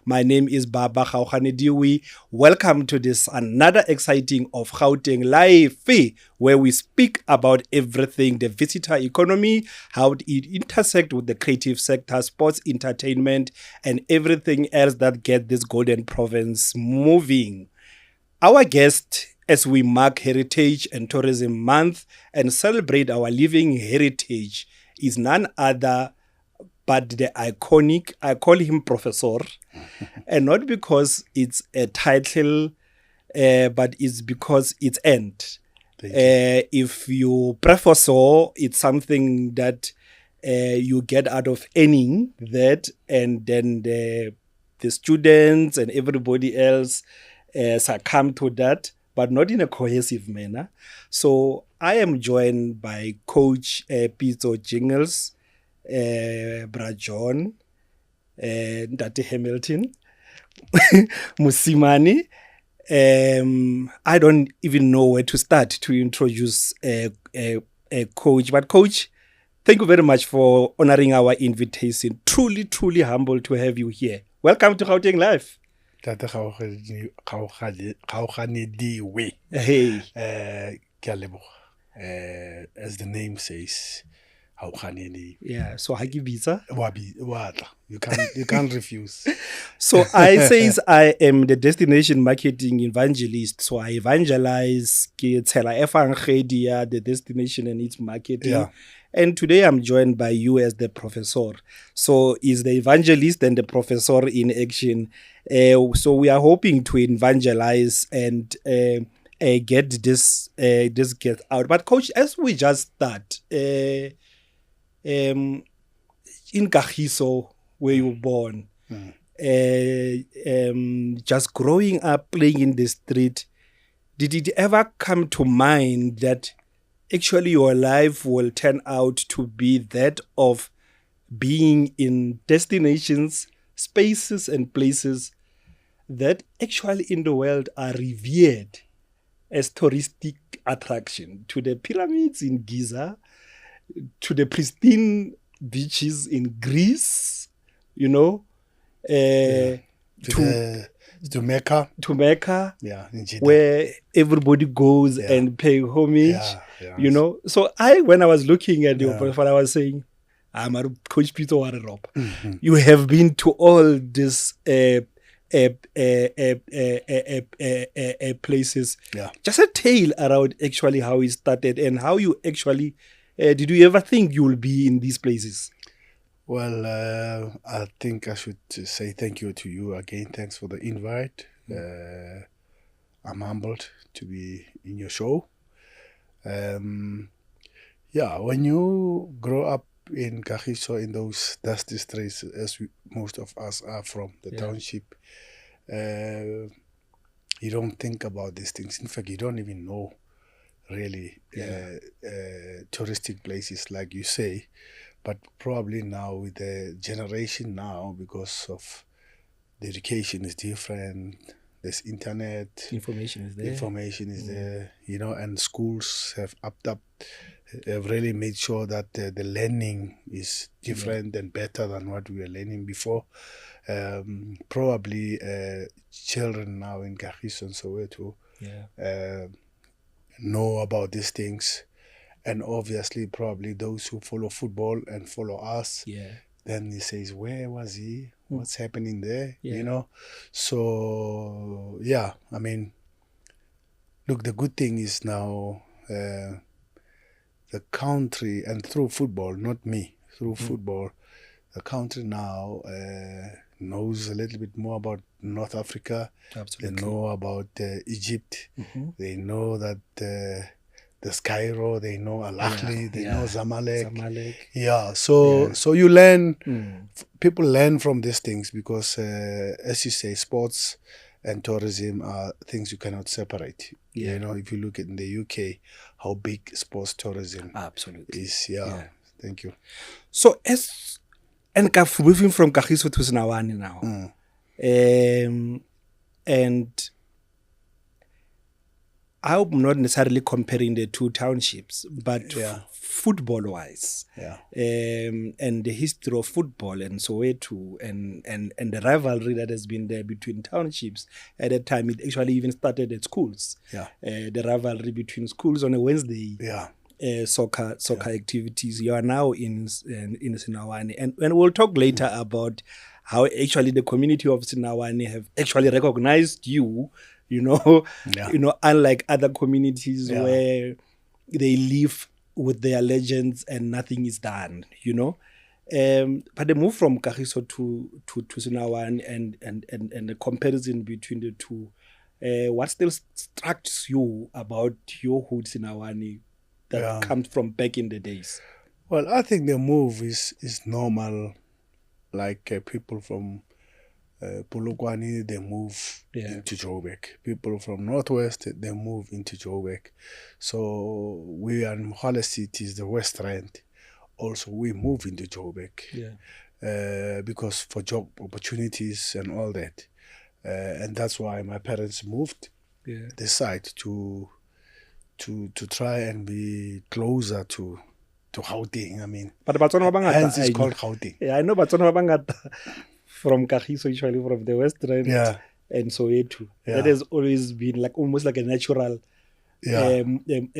My name is Barba Gaoganediwe. Welcome to this another exciting of Gauteng Lifve, where we speak about everything, the visitor economy, how it intersects with the creative sector, sports, entertainment, and everything else that gets this golden province moving. Our guest, as we mark Heritage and Tourism Month and celebrate our living heritage, is none other but the iconic, I call him Professor, and not because it's a title, but it's because it's earned. If you professor, it's something that you get out of earning that, and then the students and everybody else succumb to that, but not in a cohesive manner. So I am joined by Coach Pitso Jingles, Brajon, Ndate Hamilton, Mosimane. I don't even know where to start to introduce a coach. But coach, thank you very much for honoring our invitation. Truly, truly humble to have you here. Welcome to Gauteng Live. Tata Gaoganediwe. Hey. As the name says, Gaoganediwe. Yeah, so I give visa. You can't refuse. So I says I am the destination marketing evangelist. So I evangelize the destination and its marketing. Yeah. And today I'm joined by you as the professor. So is the evangelist and the professor in action. So we are hoping to evangelize and get this get out. But coach, as we just start, in Kagiso, where you were born, just growing up playing in the street, did it ever come to mind that actually your life will turn out to be that of being in destinations, spaces and places that actually in the world are revered as touristic attraction, to the pyramids in Giza, to the pristine beaches in Greece, you know, to Mecca. To Mecca, Yeah, in Jeddah. where everybody goes and pay homage, Yeah. you know. So when I was looking at your profile, I was saying, I'm a Coach Pitso Warrop. You have been to all these places. Yeah. Just a tale around actually how it started and how you actually, did you ever think you will be in these places? Well, I think I should say thank you to you again. Thanks for the invite. I'm humbled to be in your show. When you grow up in Kagiso, in those dusty streets, as most of us are from the township, you don't think about these things. In fact, you don't even know really touristic places like you say. But probably now with the generation now, because of the education is different, there's internet. Information is there. You know, and schools have upped up, have really made sure that the learning is different and better than what we were learning before. Probably children now in Kagiso and Soweto know about these things. And obviously, probably those who follow football and follow us, then he says, where was he? What's happening there? You know? So, I mean, look, the good thing is now the country, and through football, not me, through football, the country now knows a little bit more about North Africa. Absolutely. They know about Egypt. They know that... there's Cairo, they know Al Ahly, they know Zamalek. So you learn, people learn from these things because, as you say, sports and tourism are things you cannot separate. You know, if you look at in the UK, how big sports tourism is. Thank you. So moving from Kagiso to Senawani now, and I'm not necessarily comparing the two townships, but football-wise, and the history of football and Soweto and the rivalry that has been there between townships. At that time, it actually even started at schools. The rivalry between schools on a Wednesday. Soccer activities. You are now in Sinawani, and we'll talk later about how actually the community of Sinawani have actually recognized you. Unlike other communities where they live with their legends and nothing is done. But the move from Kagiso to Sinawani and the comparison between the two, what still strikes you about your hood Sinawani that comes from back in the days? Well, I think the move is normal. Like people from Polokwane, they move into Joburg. People from Northwest, they move into Joburg. So we are in Mohale cities, the West Rand. Also, we move into Joburg because for job opportunities and all that. And that's why my parents moved this side to try and be closer to Gauteng. I mean, but hence it's called Gauteng. Yeah, I know, but from Kagiso, usually from the West Rand and Soweto. That has always been like almost like a natural a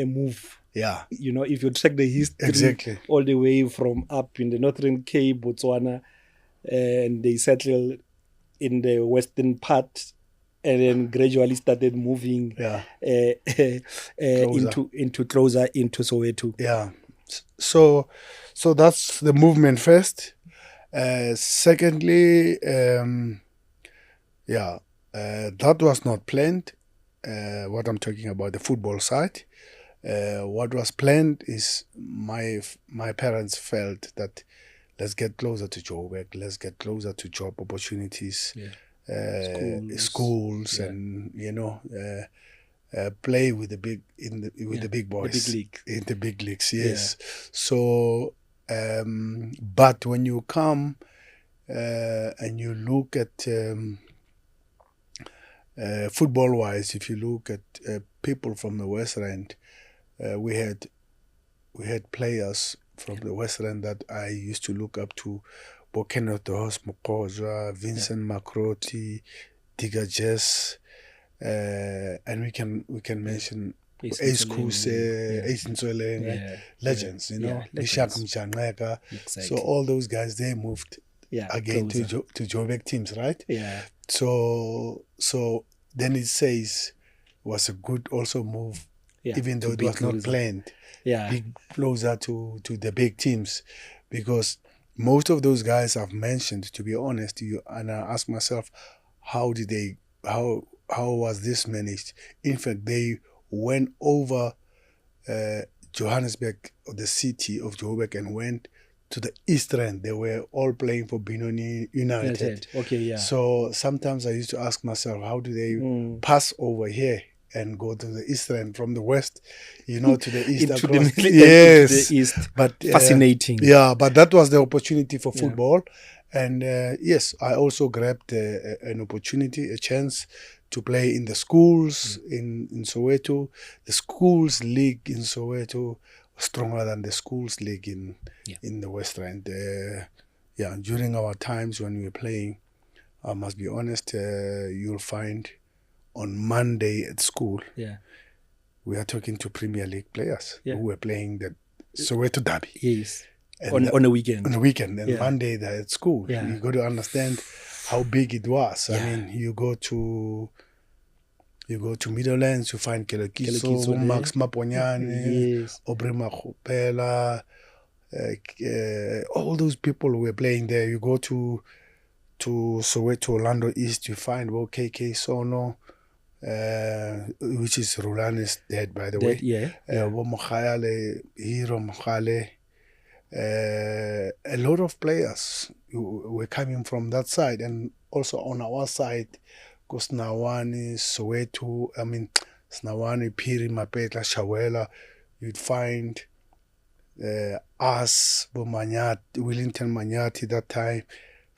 move. If you check the history all the way from up in the Northern Cape, Botswana, and they settled in the western part, and then gradually started moving into closer into Soweto. So that's the movement first. Secondly, that was not planned. What I'm talking about, the football side. What was planned is my parents felt that let's get closer to Joburg, let's get closer to job opportunities, schools and play with the big the big boys, in the big leagues. Yes. So, but when you come and you look at football-wise, if you look at people from the West Rand, we had players from the West Rand that I used to look up to: Bokeno Dos Mokoja, Vincent Makroti, Diga Jess, and we can mention Ace Kuse, Ace Ntsweleng, legends, Mishak Mchaneka. So all those guys, they moved again to Joburg teams, right? So then it says was a good also move, even though it was not planned. Be closer to the big teams, because most of those guys I've mentioned, to be honest, and I ask myself, how was this managed? In fact, they went over Johannesburg, the city of Joburg, and went to the East Rand. They were all playing for Benoni United. So sometimes I used to ask myself, how do they pass over here and go to the East Rand from the west, to the east across? To the east. But fascinating. But that was the opportunity for football. And yes, I also grabbed an opportunity, a chance to play in the schools in Soweto. The schools league in Soweto was stronger than the schools league in the West Rand. During our times when we were playing, I must be honest, you'll find on Monday at school, we are talking to Premier League players who were playing the Soweto Derby. Yes. On a weekend. On a weekend. And Monday they're at school. You got to understand how big it was. I mean, you go to Middlelands, you find Kelekiso, Max Maponyane, Obrema Khopela, all those people who were playing there. You go to Soweto, Orlando East, you find KK Sono, which is Rulane's dad, by the way. Hero Mokhale. A lot of players were coming from that side, and also on our side, Snawani, Soweto, Snawani, Piri, Mapetla, Shawela, you'd find us, Wellington Manyati that time,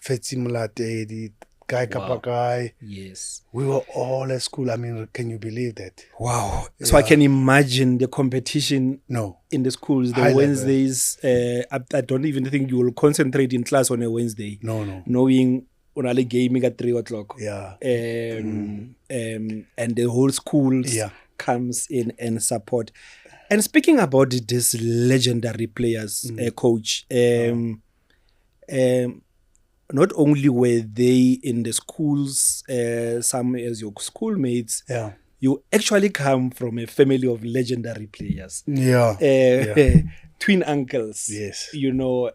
Fetsi Mulatedi, Guy Kapakai. Yes. We were all at school. I mean, can you believe that? Wow. So I can imagine the competition in the schools, the High Wednesdays. I don't even think you will concentrate in class on a Wednesday. No. Knowing on a gaming at 3 o'clock. Yeah. And the whole schools comes in and support. And speaking about these legendary players, coach, not only were they in the schools, some as your schoolmates, you actually come from a family of legendary players. Twin uncles. Yes. You know,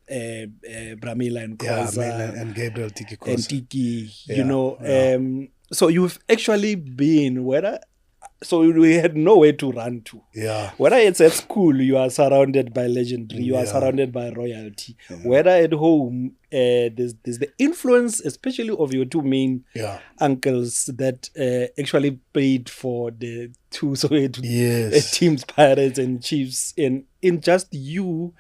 Bramila and Koza. And Gabriel Tiki Koza. And Tiki, you know. So you've actually been, so we had nowhere to run to. Yeah. Whether it's at school, you are surrounded by legendary, you are surrounded by royalty. Whether at home, there's the influence, especially of your two main uncles that actually paid for the two teams, Pirates and Chiefs. And in just you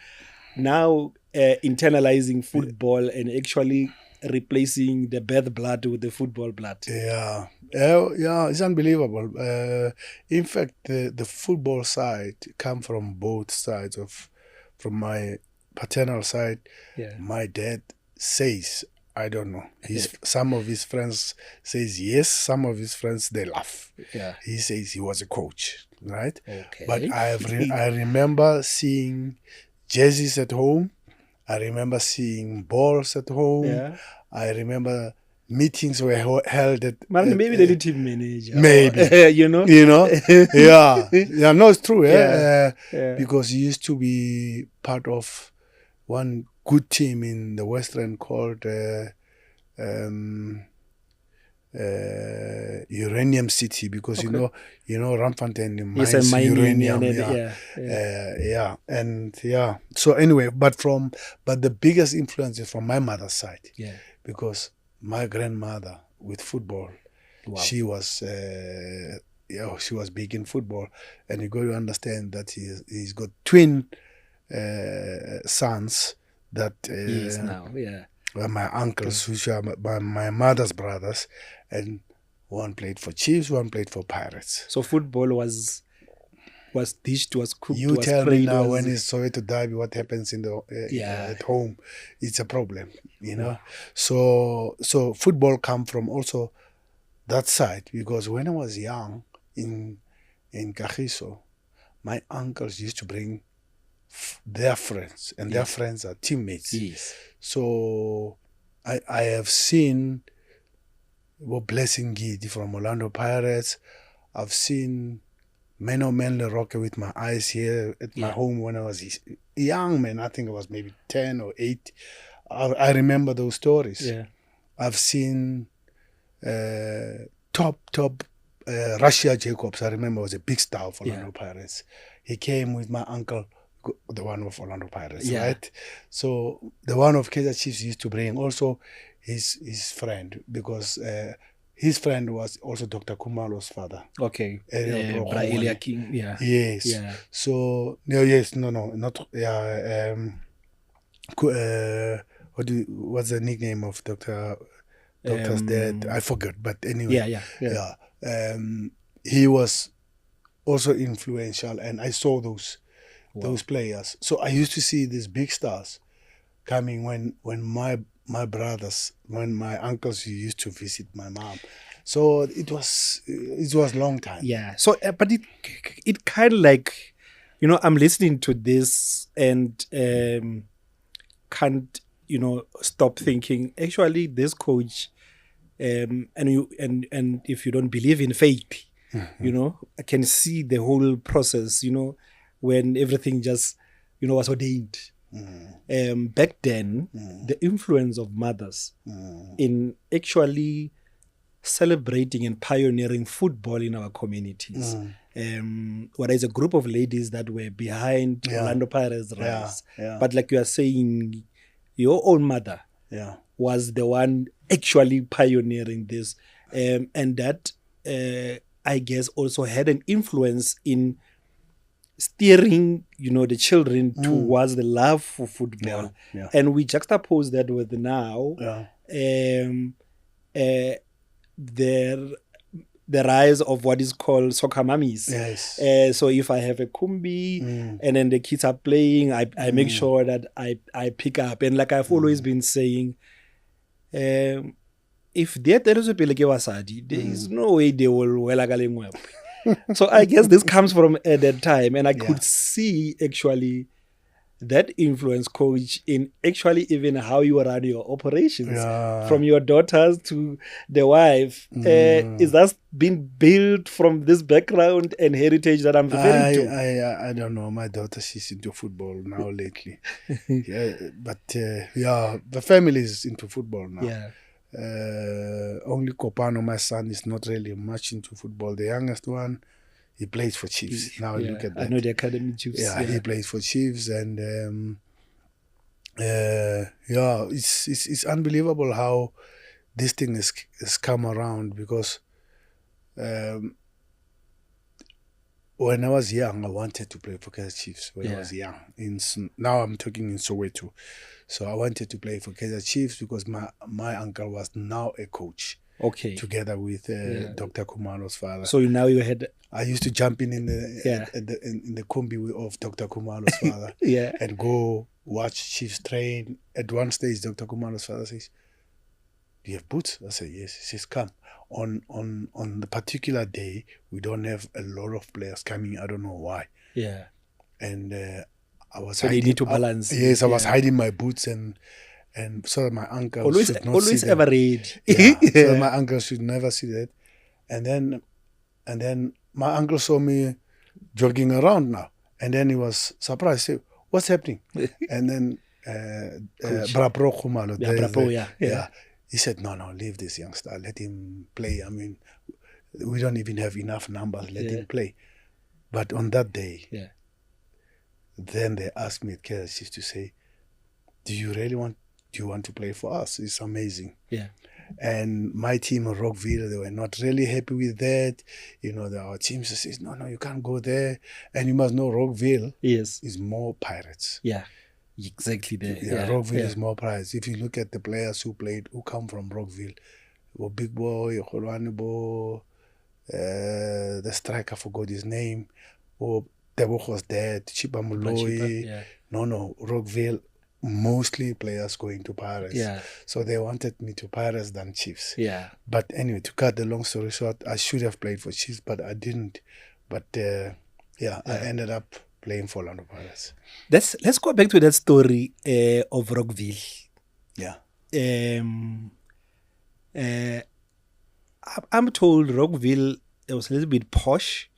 now internalizing football and actually replacing the birth blood with the football blood. Yeah, it's unbelievable. In fact, the football side come from both sides from my paternal side. My dad says, I don't know. Some of his friends says yes. Some of his friends, they laugh. He says he was a coach, right? But I remember seeing jerseys at home. I remember seeing balls at home. I remember meetings were held at... maybe the team manager. Maybe. You know? Yeah. No, it's true. Because he used to be part of one good team in the Western called Uranium City, because you know Ramfontein mines uranium. So anyway, but the biggest influence is from my mother's side. Because my grandmother with football, she was big in football, and you got to understand that he's got twin sons that were my uncles, which are my mother's brothers, and one played for Chiefs, one played for Pirates. So football was dished, was cooked. You tell me now, when it's Soweto derby, what happens in the at home? It's a problem, you know. So football come from also that side, because when I was young in Kagiso, my uncles used to bring their friends, and their friends are teammates. So I have seen Blessing Gidi from Orlando Pirates. I've seen Menno Menle with my eyes here at my home when I was young, man. I think I was maybe 10 or 8. I remember those stories. I've seen top Russia Jacobs. I remember was a big star for Orlando Pirates. He came with my uncle, the one of Orlando Pirates, right? So the one of Kaizer Chiefs used to bring also his friend, because his friend was also Dr. Kumalo's father. Okay. King. Yes. So what's the nickname of Doctor's dad? I forgot, but anyway. He was also influential, and I saw those players. So I used to see these big stars coming when my brothers, when my uncles used to visit my mom. So it was long time. So but it kind of like, you know, I'm listening to this and can't, you know, stop thinking, actually this coach, and if you don't believe in fate, you know, I can see the whole process, you know, when everything just, you know, was ordained. Back then, the influence of mothers in actually celebrating and pioneering football in our communities. Whether it's a group of ladies that were behind Orlando Pirates' rise. But like you are saying, your own mother was the one actually pioneering this. And that, I guess, also had an influence in steering, the children towards the love for football. Yeah. And we juxtapose that with now the rise of what is called soccer mummies. Yes. So if I have a kumbi and then the kids are playing, I make sure that I pick up. And like I've always been saying, if there is a peleke wasadi, there is no way they will well. So I guess this comes from at that time, and I could see actually that influence, coach, in actually even how you run your operations, from your daughters to the wife. Is that been built from this background and heritage that I'm referring to? I don't know. My daughter, she's into football now lately. The family is into football now. Yeah. Only Kopano, my son, is not really much into football. The youngest one, he plays for Chiefs. Now look at that. I know the academy Chiefs. Yeah, he plays for Chiefs, and it's unbelievable how this thing has come around, because when I was young, I wanted to play for Kaizer Chiefs when I was young. Now I'm talking in Soweto. So I wanted to play for Kaizer Chiefs because my uncle was now a coach. Okay. Together with Dr. Kumalo's father. So now you had... I used to jump in the combi of Dr. Kumalo's father and go watch Chiefs train. At one stage, Dr. Kumalo's father says, "Do you have boots?" I said, "Yes." He says, "Come." On the particular day, we don't have a lot of players coming. I don't know why. Yeah. And I was so hiding, they need to balance. I was hiding my boots and so that my uncle should not see them. Ever read. So that my uncle should never see that. And then my uncle saw me jogging around now. And then he was surprised. He said, "What's happening?" And then Brapro Khumalo. He said, no, leave this youngster. Let him play. I mean, we don't even have enough numbers. Let him play. But on that day, then they asked me at Kaizer Chiefs to say, do you want to play for us? It's amazing. Yeah. And my team in Rockville, they were not really happy with that. Our team says, no, you can't go there. And you must know Rockville is more pirates. Yeah. Exactly there. Rockville is more pirates. If you look at the players who come from Rockville, Big Boy, Holwanebo, the striker, I forgot his name, Tebogo was dead, Chipa Moloi. No, Rockville, mostly players going to Pirates. Yeah. So they wanted me to Pirates than Chiefs. Yeah. But anyway, to cut the long story short, I should have played for Chiefs, but I didn't. But I ended up playing for Orlando Pirates. Let's go back to that story of Rockville. Yeah. I'm told Rockville, it was a little bit posh,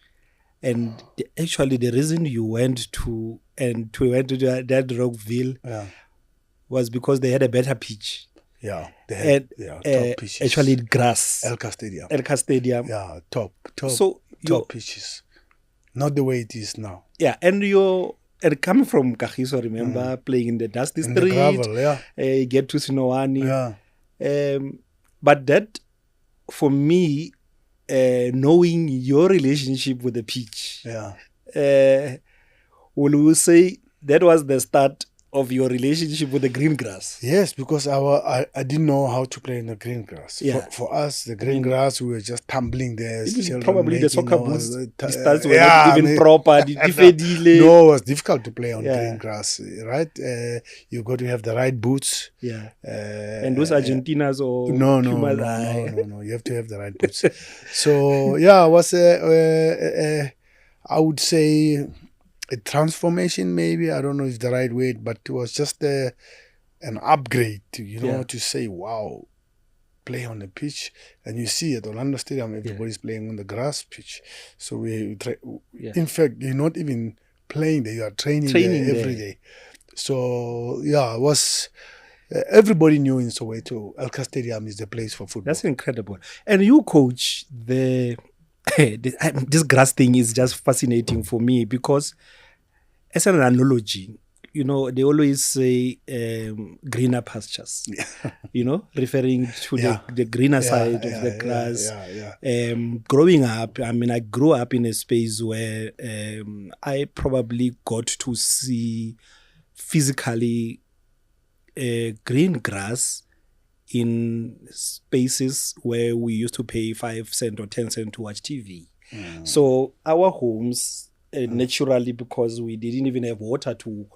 and actually the reason you went to that Rockville was because they had a better pitch. Yeah, they had top pitches. Actually, grass. Elka Stadium. Yeah, top pitches. Not the way it is now. Yeah, and coming from Kagiso, remember, playing in the dusty street. In the gravel, get to Sinowani. Yeah. But that, for me, knowing your relationship with the pitch, will we say that was the start of your relationship with the green grass? Yes, because I didn't know how to play in the green grass. Yeah. For us, the green grass, we were just tumbling there. Probably the soccer boots starts were not even proper. No, it was difficult to play on green grass, right? You got to have the right boots. Yeah. And those Argentinas or no. You have to have the right boots. So it was I would say a transformation, maybe. I don't know if the right word, but it was just an upgrade to say, wow, play on the pitch. And you see at Orlando Stadium, everybody's playing on the grass pitch. So in fact, you're not even playing there, you are training there every day. So it was everybody knew in Soweto, Elka Stadium is the place for football. That's incredible. And you coach this grass thing is just fascinating for me, because as an analogy, they always say greener pastures, referring to the greener side of the grass. Growing up, I grew up in a space where I probably got to see physically green grass in spaces where we used to pay 5 cents or 10 cents to watch TV. So our homes, naturally, because we didn't even have water to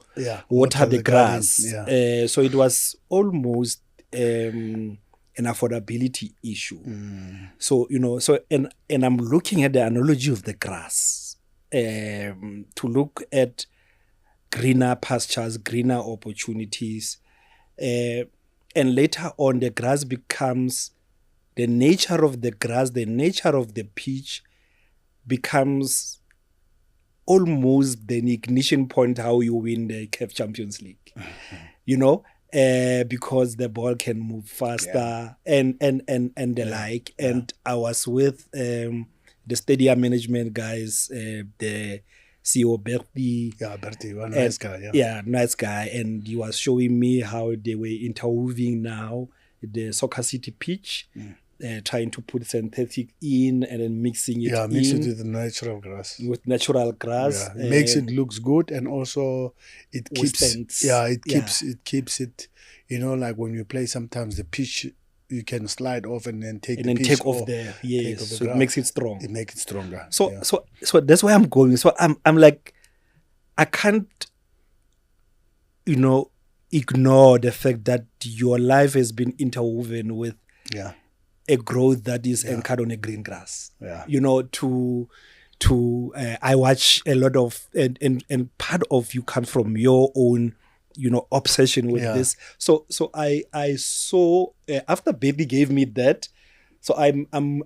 water the grass, so it was almost an affordability issue. So and I'm looking at the analogy of the grass to look at greener pastures, greener opportunities, and later on the grass becomes the nature of the grass, the nature of the pitch becomes almost the ignition point how you win the CAF Champions League. Because the ball can move faster and the like. And I was with the stadium management guys, the CEO Bertie. Bertie, one nice guy. Nice guy. And he was showing me how they were interweaving now the Soccer City pitch, trying to put synthetic in and then mixing it in. Mix it with the natural grass. With natural grass. It makes it looks good, and also it keeps it keeps it, like when you play sometimes the pitch you can slide off and then take take off there. Yes. So it makes it strong. It makes it stronger. So that's where I'm going. So I'm like, I can't ignore the fact that your life has been interwoven with a growth that is anchored on a green grass. I watch a lot of and part of you comes from your own obsession with this. So I saw after Baby gave me that, so I'm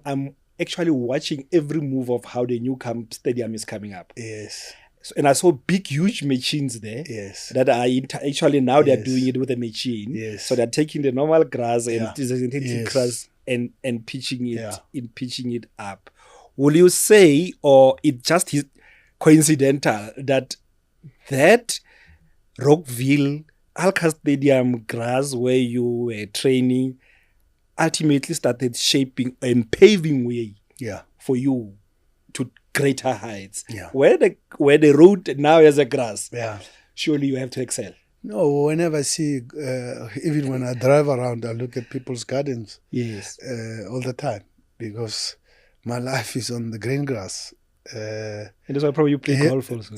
actually watching every move of how the new camp stadium is coming up. Yes. So, and I saw big, huge machines there. Yes. That are actually now they're doing it with a machine. Yes. So they're taking the normal grass and synthetic grass and pitching it up. Will you say, or it just is coincidental that Rockville Alka Stadium grass where you were training ultimately started shaping and paving way for you to greater heights? Where the road now has a grass, surely you have to excel. No, whenever I see, even when I drive around, I look at people's gardens. Yes. All the time, because my life is on the green grass. And that's why probably you play golf also.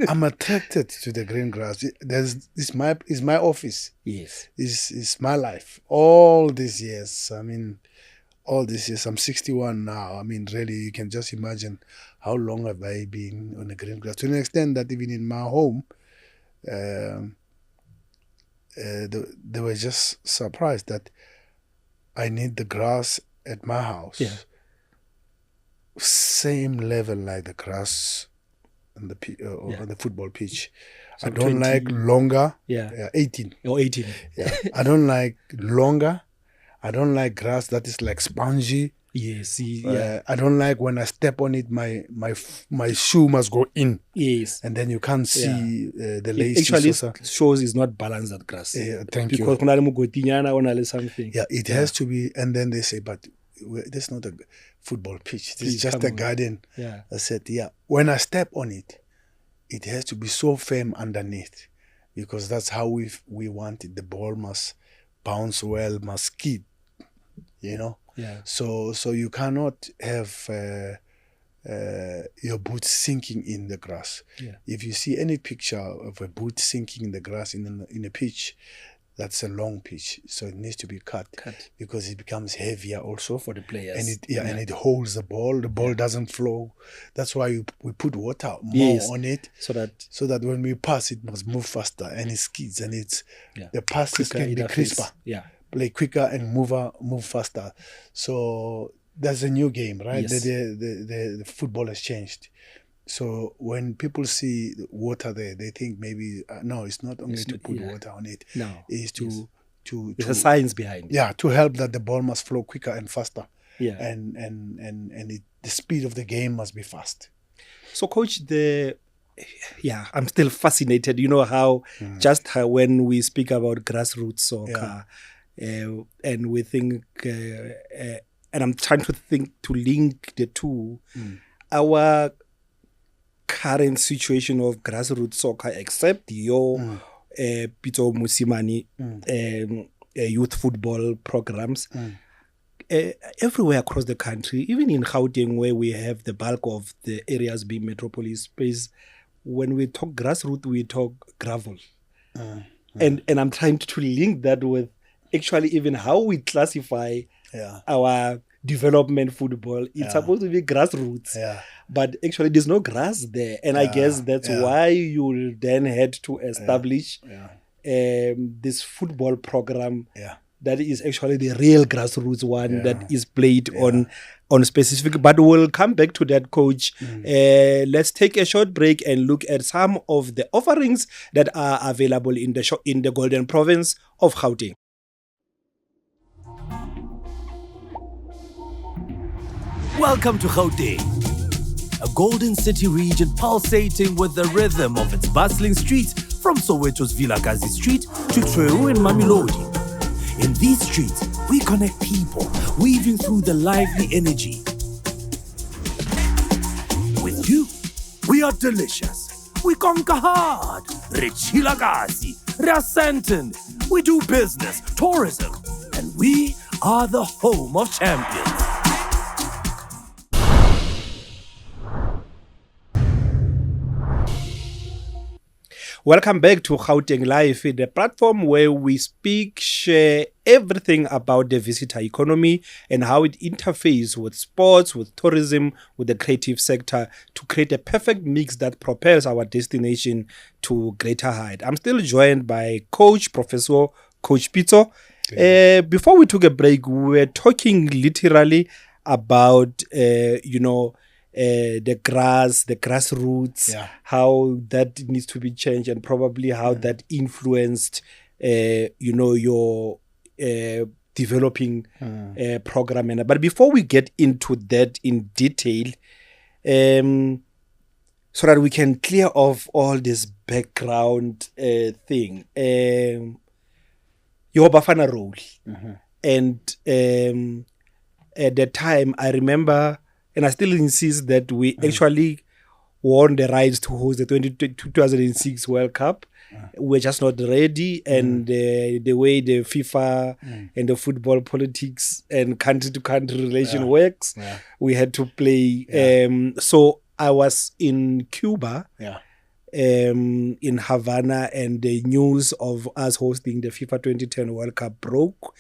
I'm attracted to the green grass. It's my office. Yes. It's my life. All these years, I'm 61 now. Really, you can just imagine how long have I been on the green grass. To an extent that even in my home, they were just surprised that I need the grass at my house. Same level like the grass on the football pitch. So I don't like longer. 18. Or 18. I don't like longer. I don't like grass that is like spongy. Yes. I don't like when I step on it, my shoe must go in. Yes. And then you can't see the lace. It actually shows it's not balanced, that grass. Thank you. Because something. It has to be. And then they say, but that's not a football pitch. This is just a garden. I said, when I step on it, it has to be so firm underneath, because that's how we want it. The ball must bounce well, must skid, So you cannot have your boot sinking in the grass. If you see any picture of a boot sinking in the grass in a pitch, that's a long pitch, so it needs to be cut because it becomes heavier also for the players, and it holds the ball. The ball doesn't flow. That's why we put water more on it, so that when we pass, it must move faster and it skids, and the passes can be crisper, play quicker and move faster. So that's a new game, right? Yes. The football has changed. So when people see water there, they think maybe no, it's not only to put water on it. No, it's to there's a science behind it. Yeah, to help that the ball must flow quicker and faster. Yeah, and the speed of the game must be fast. So, coach, the yeah, I'm still fascinated. You know how just how when we speak about grassroots soccer, and we think, and I'm trying to think to link the two, our current situation of grassroots soccer, except your Pitso Mosimane youth football programs. Everywhere across the country, even in Gauteng, where we have the bulk of the areas being metropolis space, when we talk grassroots, we talk gravel. And I'm trying to link that with actually even how we classify our development football. It's supposed to be grassroots, but actually there's no grass there. And I guess that's why you then had to establish this football program that is actually the real grassroots one that is played on specific. But we'll come back to that, Coach. Let's take a short break and look at some of the offerings that are available in the Golden Province of Gauteng. Welcome to Gauteng, a golden city region pulsating with the rhythm of its bustling streets, from Soweto's Vilakazi Street to Treu and Mamelodi. In these streets, we connect people, weaving through the lively energy. With you, we are delicious. We conquer hard. Rechilakazi, Rasenton. We do business, tourism, and we are the home of champions. Welcome back to Gauteng Lifve, the platform where we speak, share everything about the visitor economy and how it interfaces with sports, with tourism, with the creative sector to create a perfect mix that propels our destination to greater height. I'm still joined by Professor Coach Pitso. Before we took a break, we were talking literally about, the grassroots, how that needs to be changed, and probably how that influenced, your developing program. But before we get into that in detail, so that we can clear off all this background thing, your Bafana role, and at the time I remember. And I still insist that we actually won the rights to host the 2006 World Cup. We're just not ready. And the way the FIFA and the football politics and country-to-country relation works, we had to play. So I was in Cuba, in Havana, and the news of us hosting the FIFA 2010 World Cup broke.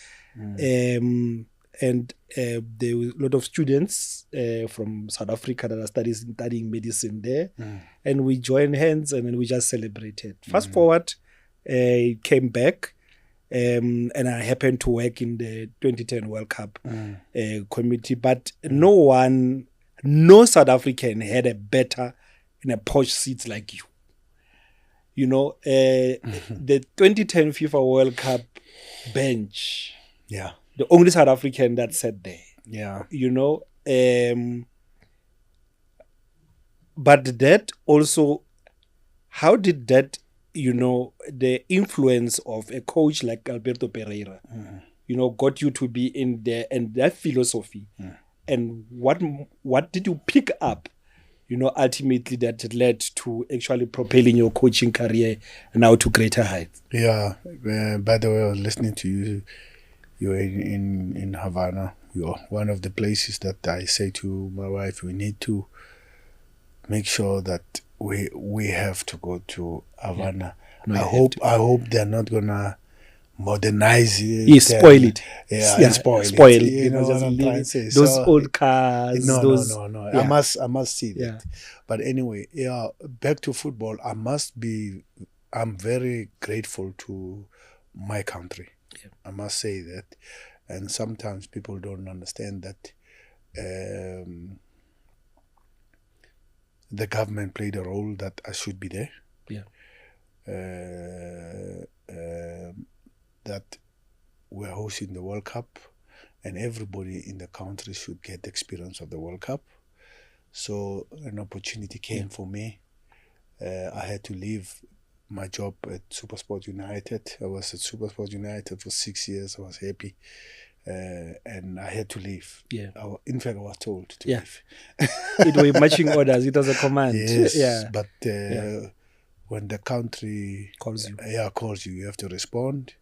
And there were a lot of students from South Africa that are studying medicine there. And we joined hands and then we just celebrated. Fast forward, came back, and I happened to work in the 2010 World Cup committee. But no South African had a better and a posh seats like you. You know, the 2010 FIFA World Cup bench. Yeah. The only South African that sat there. Yeah. You know, but that also, how did that, the influence of a coach like Alberto Pereira, got you to be in there, and that philosophy, and what did you pick up, ultimately that led to actually propelling your coaching career now to greater heights? Yeah. By the way, I was listening to you. You're in Havana. You're one of the places that I say to my wife, we need to make sure that we have to go to Havana. No, I hope they're not gonna modernize it. You spoil it. Yeah, spoil it. You know what I'm trying to say. Those old cars. No. Yeah. I must see that. Yeah. But anyway, back to football. I'm very grateful to my country. Yeah. I must say that. And sometimes people don't understand that the government played a role that I should be there. Yeah. That we're hosting the World Cup and everybody in the country should get the experience of the World Cup. So an opportunity came for me I had to leave my job at Supersport United. I was at Supersport United for 6 years. I was happy. And I had to leave. Yeah. In fact, I was told to leave. It were marching orders. It was a command. Yes. Yeah. But when the country calls you, you have to respond.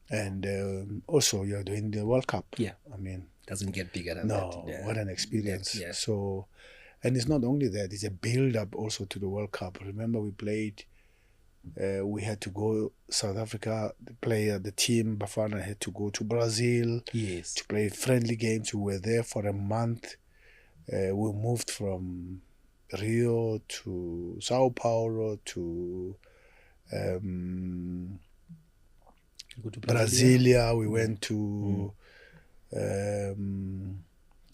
And also, you're doing the World Cup. Yeah. I mean, doesn't get bigger than that. No, what an experience. Yeah. So, and it's not only that; it's a build-up also to the World Cup. Remember, we played. We had to go South Africa. The team Bafana had to go to Brazil. Yes. To play friendly games. We were there for a month. We moved from Rio to Sao Paulo to Brasilia. We went to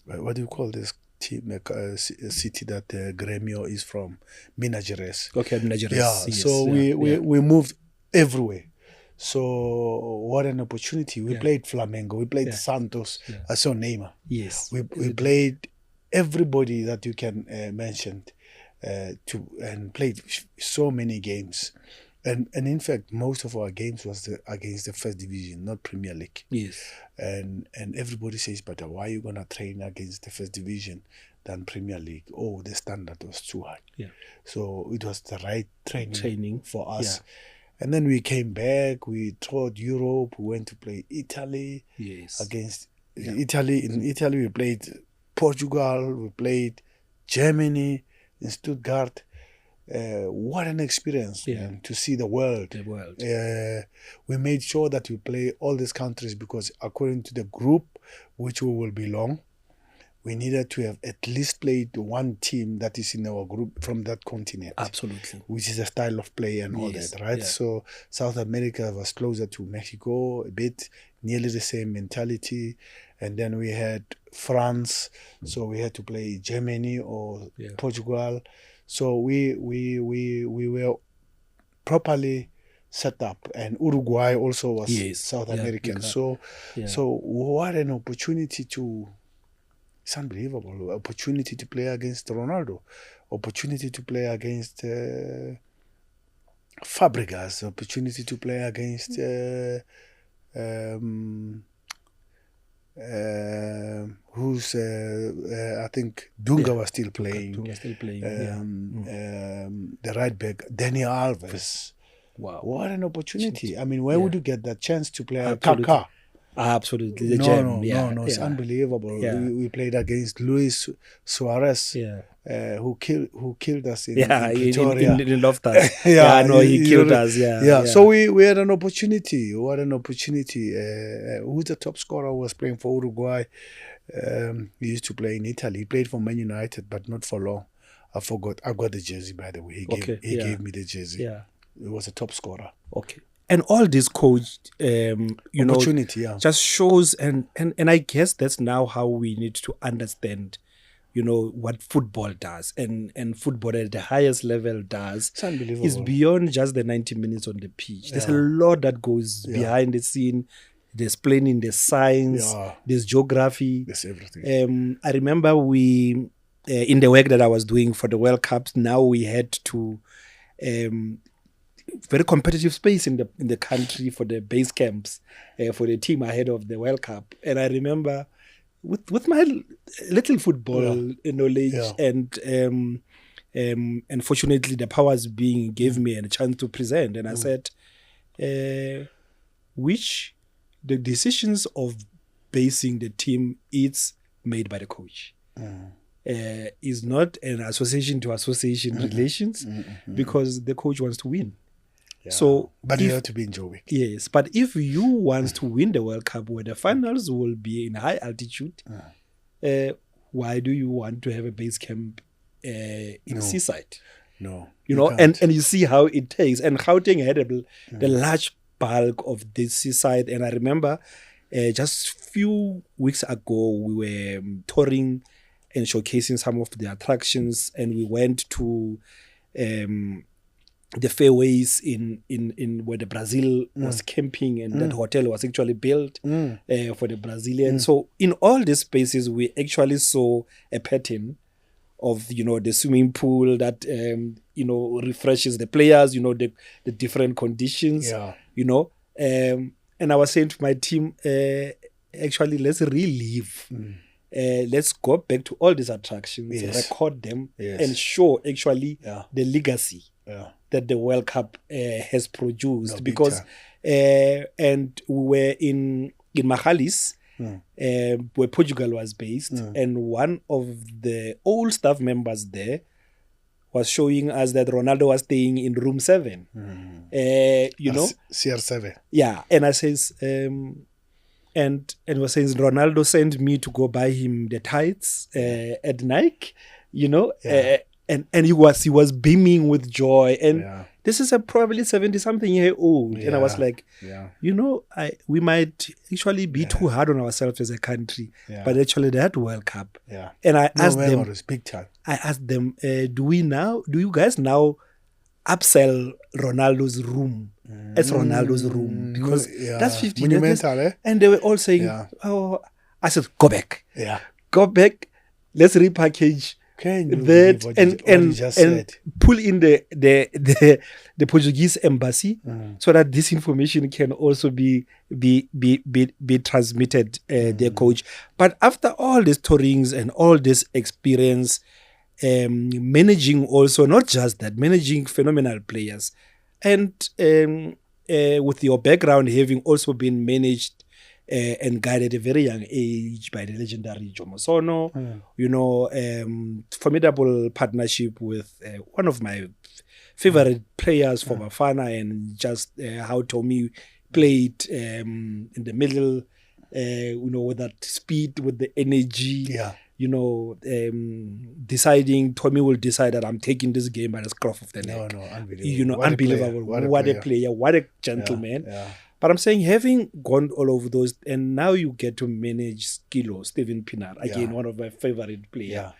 what do you call this team? A city that Grêmio is from, Minas Gerais. Okay, Minas Gerais. Yeah. Yes. So we moved everywhere. So what an opportunity! We played Flamengo. We played Santos. I saw Neymar. Yes. We played everybody that you can mention, and played so many games. And in fact, most of our games was against the first division, not Premier League. Yes. And everybody says, but why are you going to train against the first division than Premier League? Oh, the standard was too high. Yeah. So it was the right training for us. Yeah. And then we came back, we toured Europe, we went to play Italy. Yes. Against Italy. In Italy, we played Portugal, we played Germany, in Stuttgart. What an experience, man, to see the world. The world. We made sure that we play all these countries because according to the group which we will belong, we needed to have at least played one team that is in our group from that continent. Absolutely. Which is a style of play and all that, right? Yeah. So South America was closer to Mexico a bit, nearly the same mentality. And then we had France, so we had to play Germany or Portugal. So we were properly set up, and Uruguay also was South American. So what an opportunity it's unbelievable. Opportunity to play against Ronaldo, opportunity to play against Fabregas, opportunity to play against I think Dunga was still playing. Dunga still playing. The right back, Dani Alves. Wow. What an opportunity. I mean, where would you get that chance to play Absolutely. Kaká? Absolutely. No, it's unbelievable. Yeah. We played against Luis Suarez, who killed us in Pretoria. In Loftus. He killed us. Yeah. So we had an opportunity. What an opportunity. Who's the top scorer who was playing for Uruguay? He used to play in Italy. He played for Man United, but not for long. I forgot. I got the jersey, by the way. He gave me the jersey. Yeah. He was a top scorer. Okay. And all this coach, opportunity, just shows, and I guess that's now how we need to understand, what football does, and football at the highest level does. It's unbelievable. Is beyond just the 90 minutes on the pitch. There's a lot that goes behind the scene. There's planning, there's science, there's geography. There's everything. I remember we, in the work that I was doing for the World Cups, now we had to. Very competitive space in the country for the base camps for the team ahead of the World Cup. And I remember with my little football knowledge and fortunately the powers being gave me a chance to present. And I said, which the decisions of basing the team is made by the coach. Is not an association to association relations because the coach wants to win. Yeah. So, but you have to be in Joburg. Yes, but if you want to win the World Cup where the finals will be in high altitude, why do you want to have a base camp in seaside? No, and you see how it takes. And Gauteng had the large bulk of this seaside. And I remember just few weeks ago we were touring and showcasing some of the attractions, and we went to the fairways in where the Brazil was camping, and that hotel was actually built for the Brazilians. So in all these spaces, we actually saw a pattern the swimming pool that refreshes the players, the different conditions, and I was saying to my team, actually, let's relive. Let's go back to all these attractions, record them, and show actually the legacy that the World Cup has produced. Because and we were in Mahalis, where Portugal was based, and one of the old staff members there was showing us that Ronaldo was staying in room 7. CR7. Yeah, and I says, and was saying Ronaldo sent me to go buy him the tights at Nike, and he was beaming with joy, and this is a probably 70-something-year-old, and I was like, we might actually be too hard on ourselves as a country, but actually that World Cup, and I asked them, big time. I asked them, do you guys now upsell Ronaldo's room as Ronaldo's room, because that's 15 monumental, years, and they were all saying, "Oh," I said, "Go back, go back. Let's repackage that and pull in the Portuguese embassy so that this information can also be transmitted." Their coach, but after all these tourings and all this experience. Managing also, not just that, managing phenomenal players, and with your background having also been managed and guided at a very young age by the legendary Jomo Sono, formidable partnership with one of my favorite players for Bafana, and just how Tommy played in the middle, with that speed, with the energy. Deciding Tommy will decide that I'm taking this game by the scruff of the neck. Unbelievable. Unbelievable. What a player. What a gentleman. But I'm saying, having gone all over those, and now you get to manage Skilo, Steven Pienaar, again, one of my favorite players.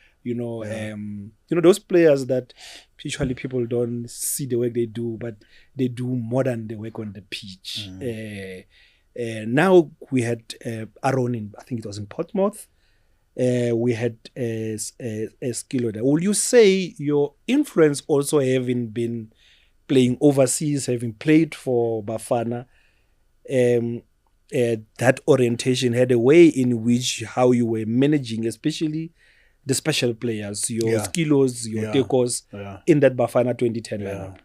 Those players that usually people don't see the work they do, but they do more than the work on the pitch. Now we had Aaron in, I think it was in Portsmouth. We had a Skilo there. Will you say your influence also having been playing overseas, having played for Bafana, that orientation had a way in which how you were managing, especially the special players, your Skilos, your Tekos, in that Bafana 2010 lineup?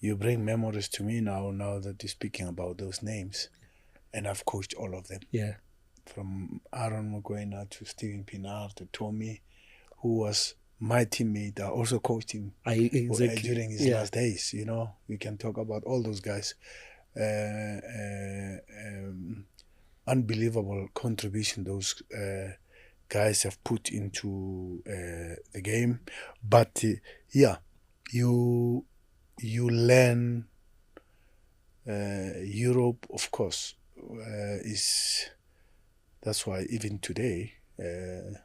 You bring memories to me now that you're speaking about those names, and I've coached all of them. From Aaron Mogoena to Steven Pienaar to Tommy, who was my teammate. I also coached him during his last days. We can talk about all those guys. Unbelievable contribution those guys have put into the game. But you learn. Europe, of course, that's why even today, the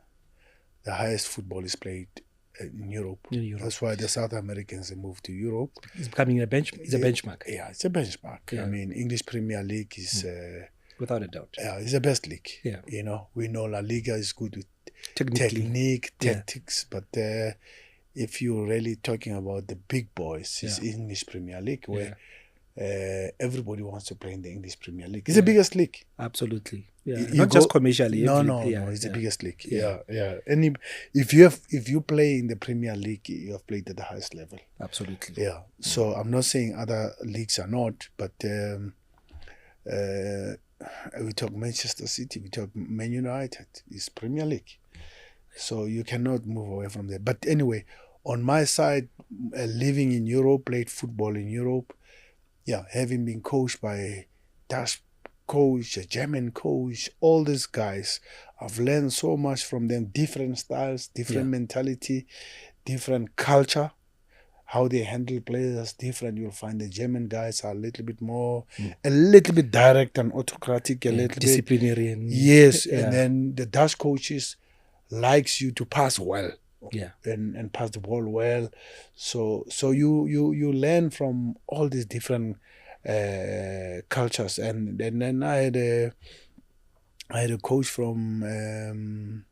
highest football is played in Europe. That's why the South Americans have moved to Europe. It's becoming a benchmark. Yeah, it's a benchmark. I mean, English Premier League is... without a doubt. Yeah, it's the best league. We know La Liga is good with technique, tactics, but if you're really talking about the big boys, it's English Premier League, where everybody wants to play in the English Premier League. It's the biggest league. Absolutely. Not just commercially. No, it's the biggest league. And if you play in the Premier League, you have played at the highest level. Absolutely. Yeah. So I'm not saying other leagues are not, but we talk Manchester City, we talk Man United. It's Premier League. So you cannot move away from there. But anyway, on my side, living in Europe, played football in Europe, having been coached by a Dutch coach, a German coach, all these guys, I've learned so much from them. Different styles, different mentality, different culture. How they handle players different. You'll find the German guys are a little bit more, a little bit direct and autocratic, a little disciplinarian. Yes, and then the Dutch coaches likes you to pass well. And pass the ball well. So you learn from all these different cultures. And then I had a coach from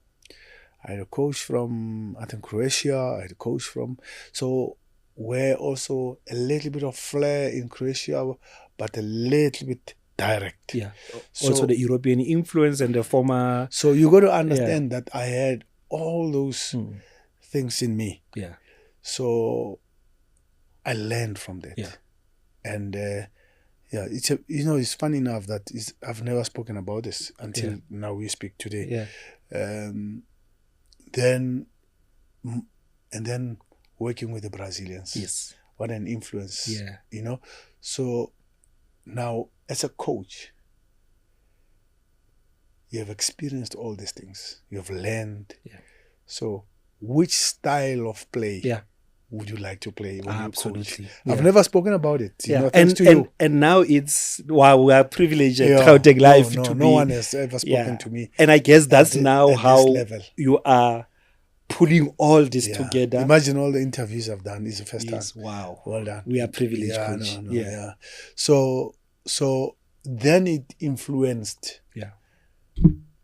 I had a coach from, I think, Croatia. I had a coach from, so we're also a little bit of flair in Croatia, but a little bit direct. Yeah. So, Also the European influence and the former. So you got to understand that I had all those things in me. Yeah. So I learned from that. Yeah. And it's it's funny enough that I've never spoken about this until now we speak today. Yeah. Then working with the Brazilians. Yes. What an influence. Yeah. So now as a coach, you have experienced all these things. You have learned. Yeah. So which style of play would you like to play when Absolutely. you coach? I've never spoken about it. Thanks to you. And now it's, wow, we are privileged at Gauteng Lifve no one has ever spoken to me. And I guess that's now how you are putting all this Yeah. together. Imagine all the interviews I've done. It's the first time. Wow. Well done. We are privileged, coach. Yeah. So then it influenced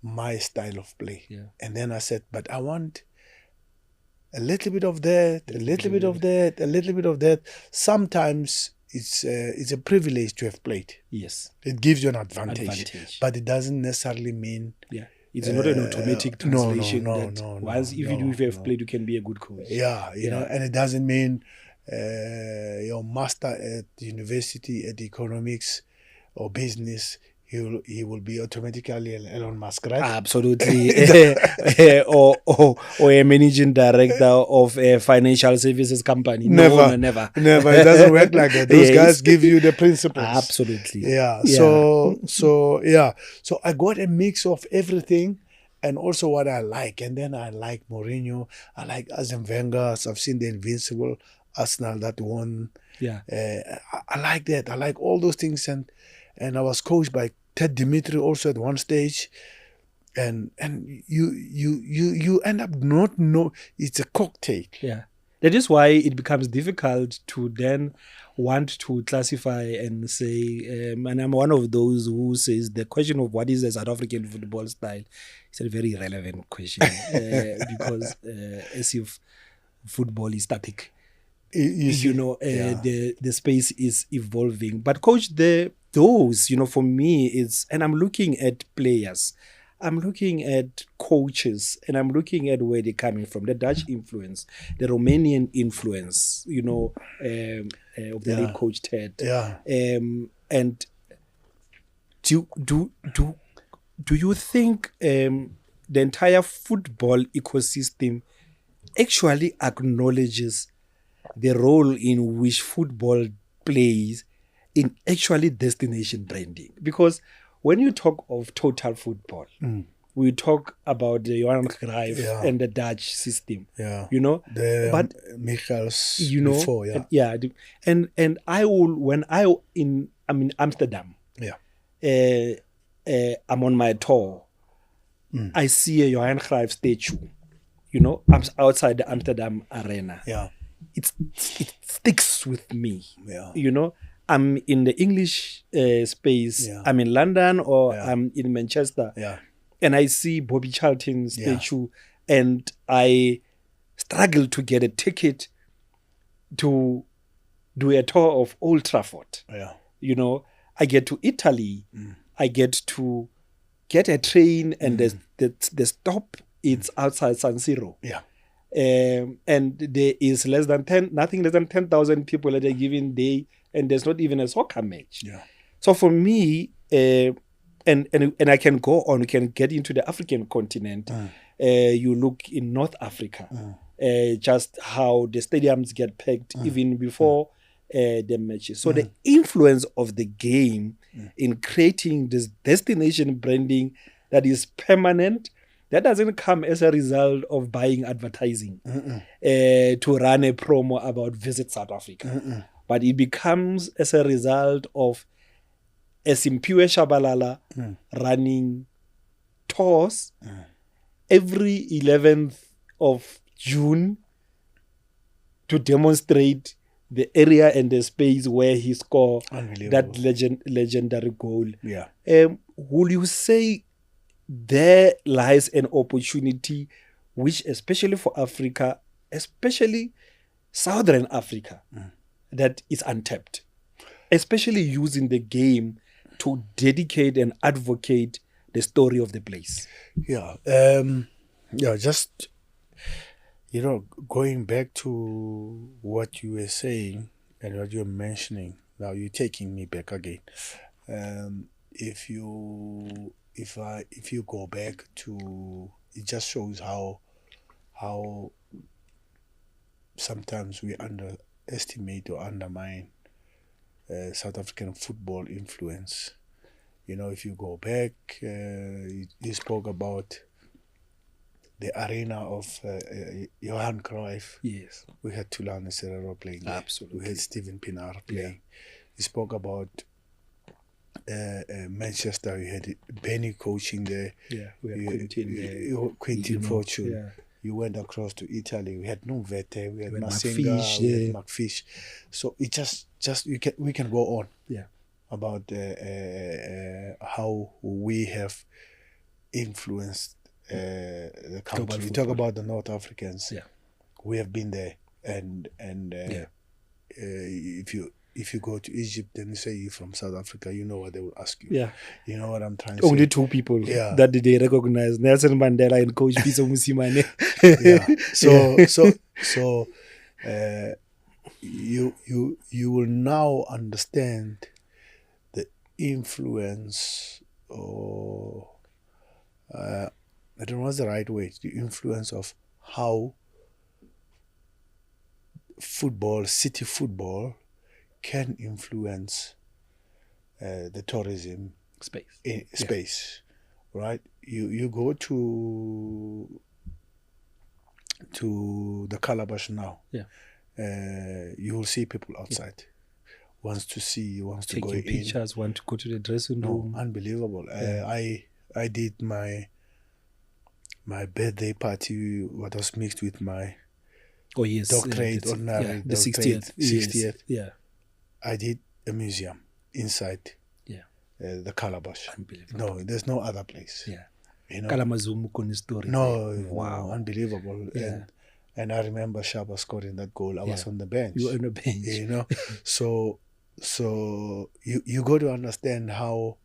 my style of play. Yeah. And then I said, but I want a little bit of that, a little bit of that, a little bit of that. Sometimes it's a privilege to have played. Yes. It gives you an advantage. But it doesn't necessarily mean... Yeah. It's not an automatic translation. No. Once if you have played, you can be a good coach. Yeah, you know, and it doesn't mean your master at university at economics or business, he will be automatically an Elon Musk, right? Absolutely. or a managing director of a financial services company. Never. It doesn't work like that. Those guys give you the principles. Absolutely. Yeah. So I got a mix of everything and also what I like. And then I like Mourinho. I like Arsene Wenger. I've seen the Invincible Arsenal that won. Yeah. I like that. I like all those things. And I was coached by Ted Dimitri also at one stage, and you end up not know, it's a cocktail. Yeah, that is why it becomes difficult to then want to classify and say, and I'm one of those who says the question of what is the South African football style is a very relevant question because as if football is static. The space is evolving. But coach, those, for me, and I'm looking at players, I'm looking at coaches, and I'm looking at where they're coming from. The Dutch influence, the Romanian influence, of the late coach Ted. Yeah. And do you think the entire football ecosystem actually acknowledges the role in which football plays in actually destination branding? Because when you talk of total football, we talk about the Johan Cruyff and the Dutch system. Yeah. But Michels before, and I will when I'm in Amsterdam. Yeah. I'm on my tour. I see a Johan Cruyff statue. I'm outside the Amsterdam arena. Yeah. It sticks with me. Yeah. I'm in the English space. Yeah. I'm in London or I'm in Manchester. Yeah. And I see Bobby Charlton's statue and I struggle to get a ticket to do a tour of Old Trafford. Yeah. I get to Italy. I get to get a train and the stop, it's outside San Siro. Yeah. And there is nothing less than 10,000 people at a given day, and there's not even a soccer match. Yeah. So for me, and I can go on, we can get into the African continent. You look in North Africa, just how the stadiums get packed even before the matches. So the influence of the game in creating this destination branding that is permanent, that doesn't come as a result of buying advertising to run a promo about Visit South Africa. But it becomes as a result of Simpiwe Shabalala running tours every 11th of June to demonstrate the area and the space where he scored that legendary goal. Yeah. Will you say there lies an opportunity which especially for Africa, especially Southern Africa, that is untapped, especially using the game to dedicate and advocate the story of the place. Yeah. Just, going back to what you were saying and what you're mentioning, now you're taking me back again. If you go back to, it just shows how sometimes we underestimate or undermine South African football influence. If you go back, you spoke about the arena of Johan Cruyff. Yes. We had Thulani Serero playing there. Absolutely. We had Steven Pienaar playing. You spoke about Manchester. You had Benny coaching there. Yeah, we had Quentin Fortune. Yeah. You went across to Italy. We had Nuvete. We had We had Masinga. McFish, We had McFish. So it just we can go on. Yeah. About how we have influenced the country. You talk about the North Africans. Yeah. We have been there, and if you go to Egypt and you say you're from South Africa, you know what they will ask you. Yeah. You know what I'm trying to say? Only two people that they recognize, Nelson Mandela and Coach Pitso Mosimane. So you will now understand the influence, or I don't know what's the right way, the influence of how football, city football, can influence the tourism space, right? You go to the Calabash now. Yeah. You will see people outside. Wants to go in. Taking pictures, want to go to the dressing room. Unbelievable. I did my birthday party, what was mixed with my doctorate, ordinary the 60th. 60th. Yeah. I did a museum inside the Calabash. Unbelievable. No, there's no other place. Yeah. Kalamazoo story. No, wow. No, unbelievable. Yeah. And I remember Shaba scoring that goal. I was on the bench. You were on the bench. So you got to understand how,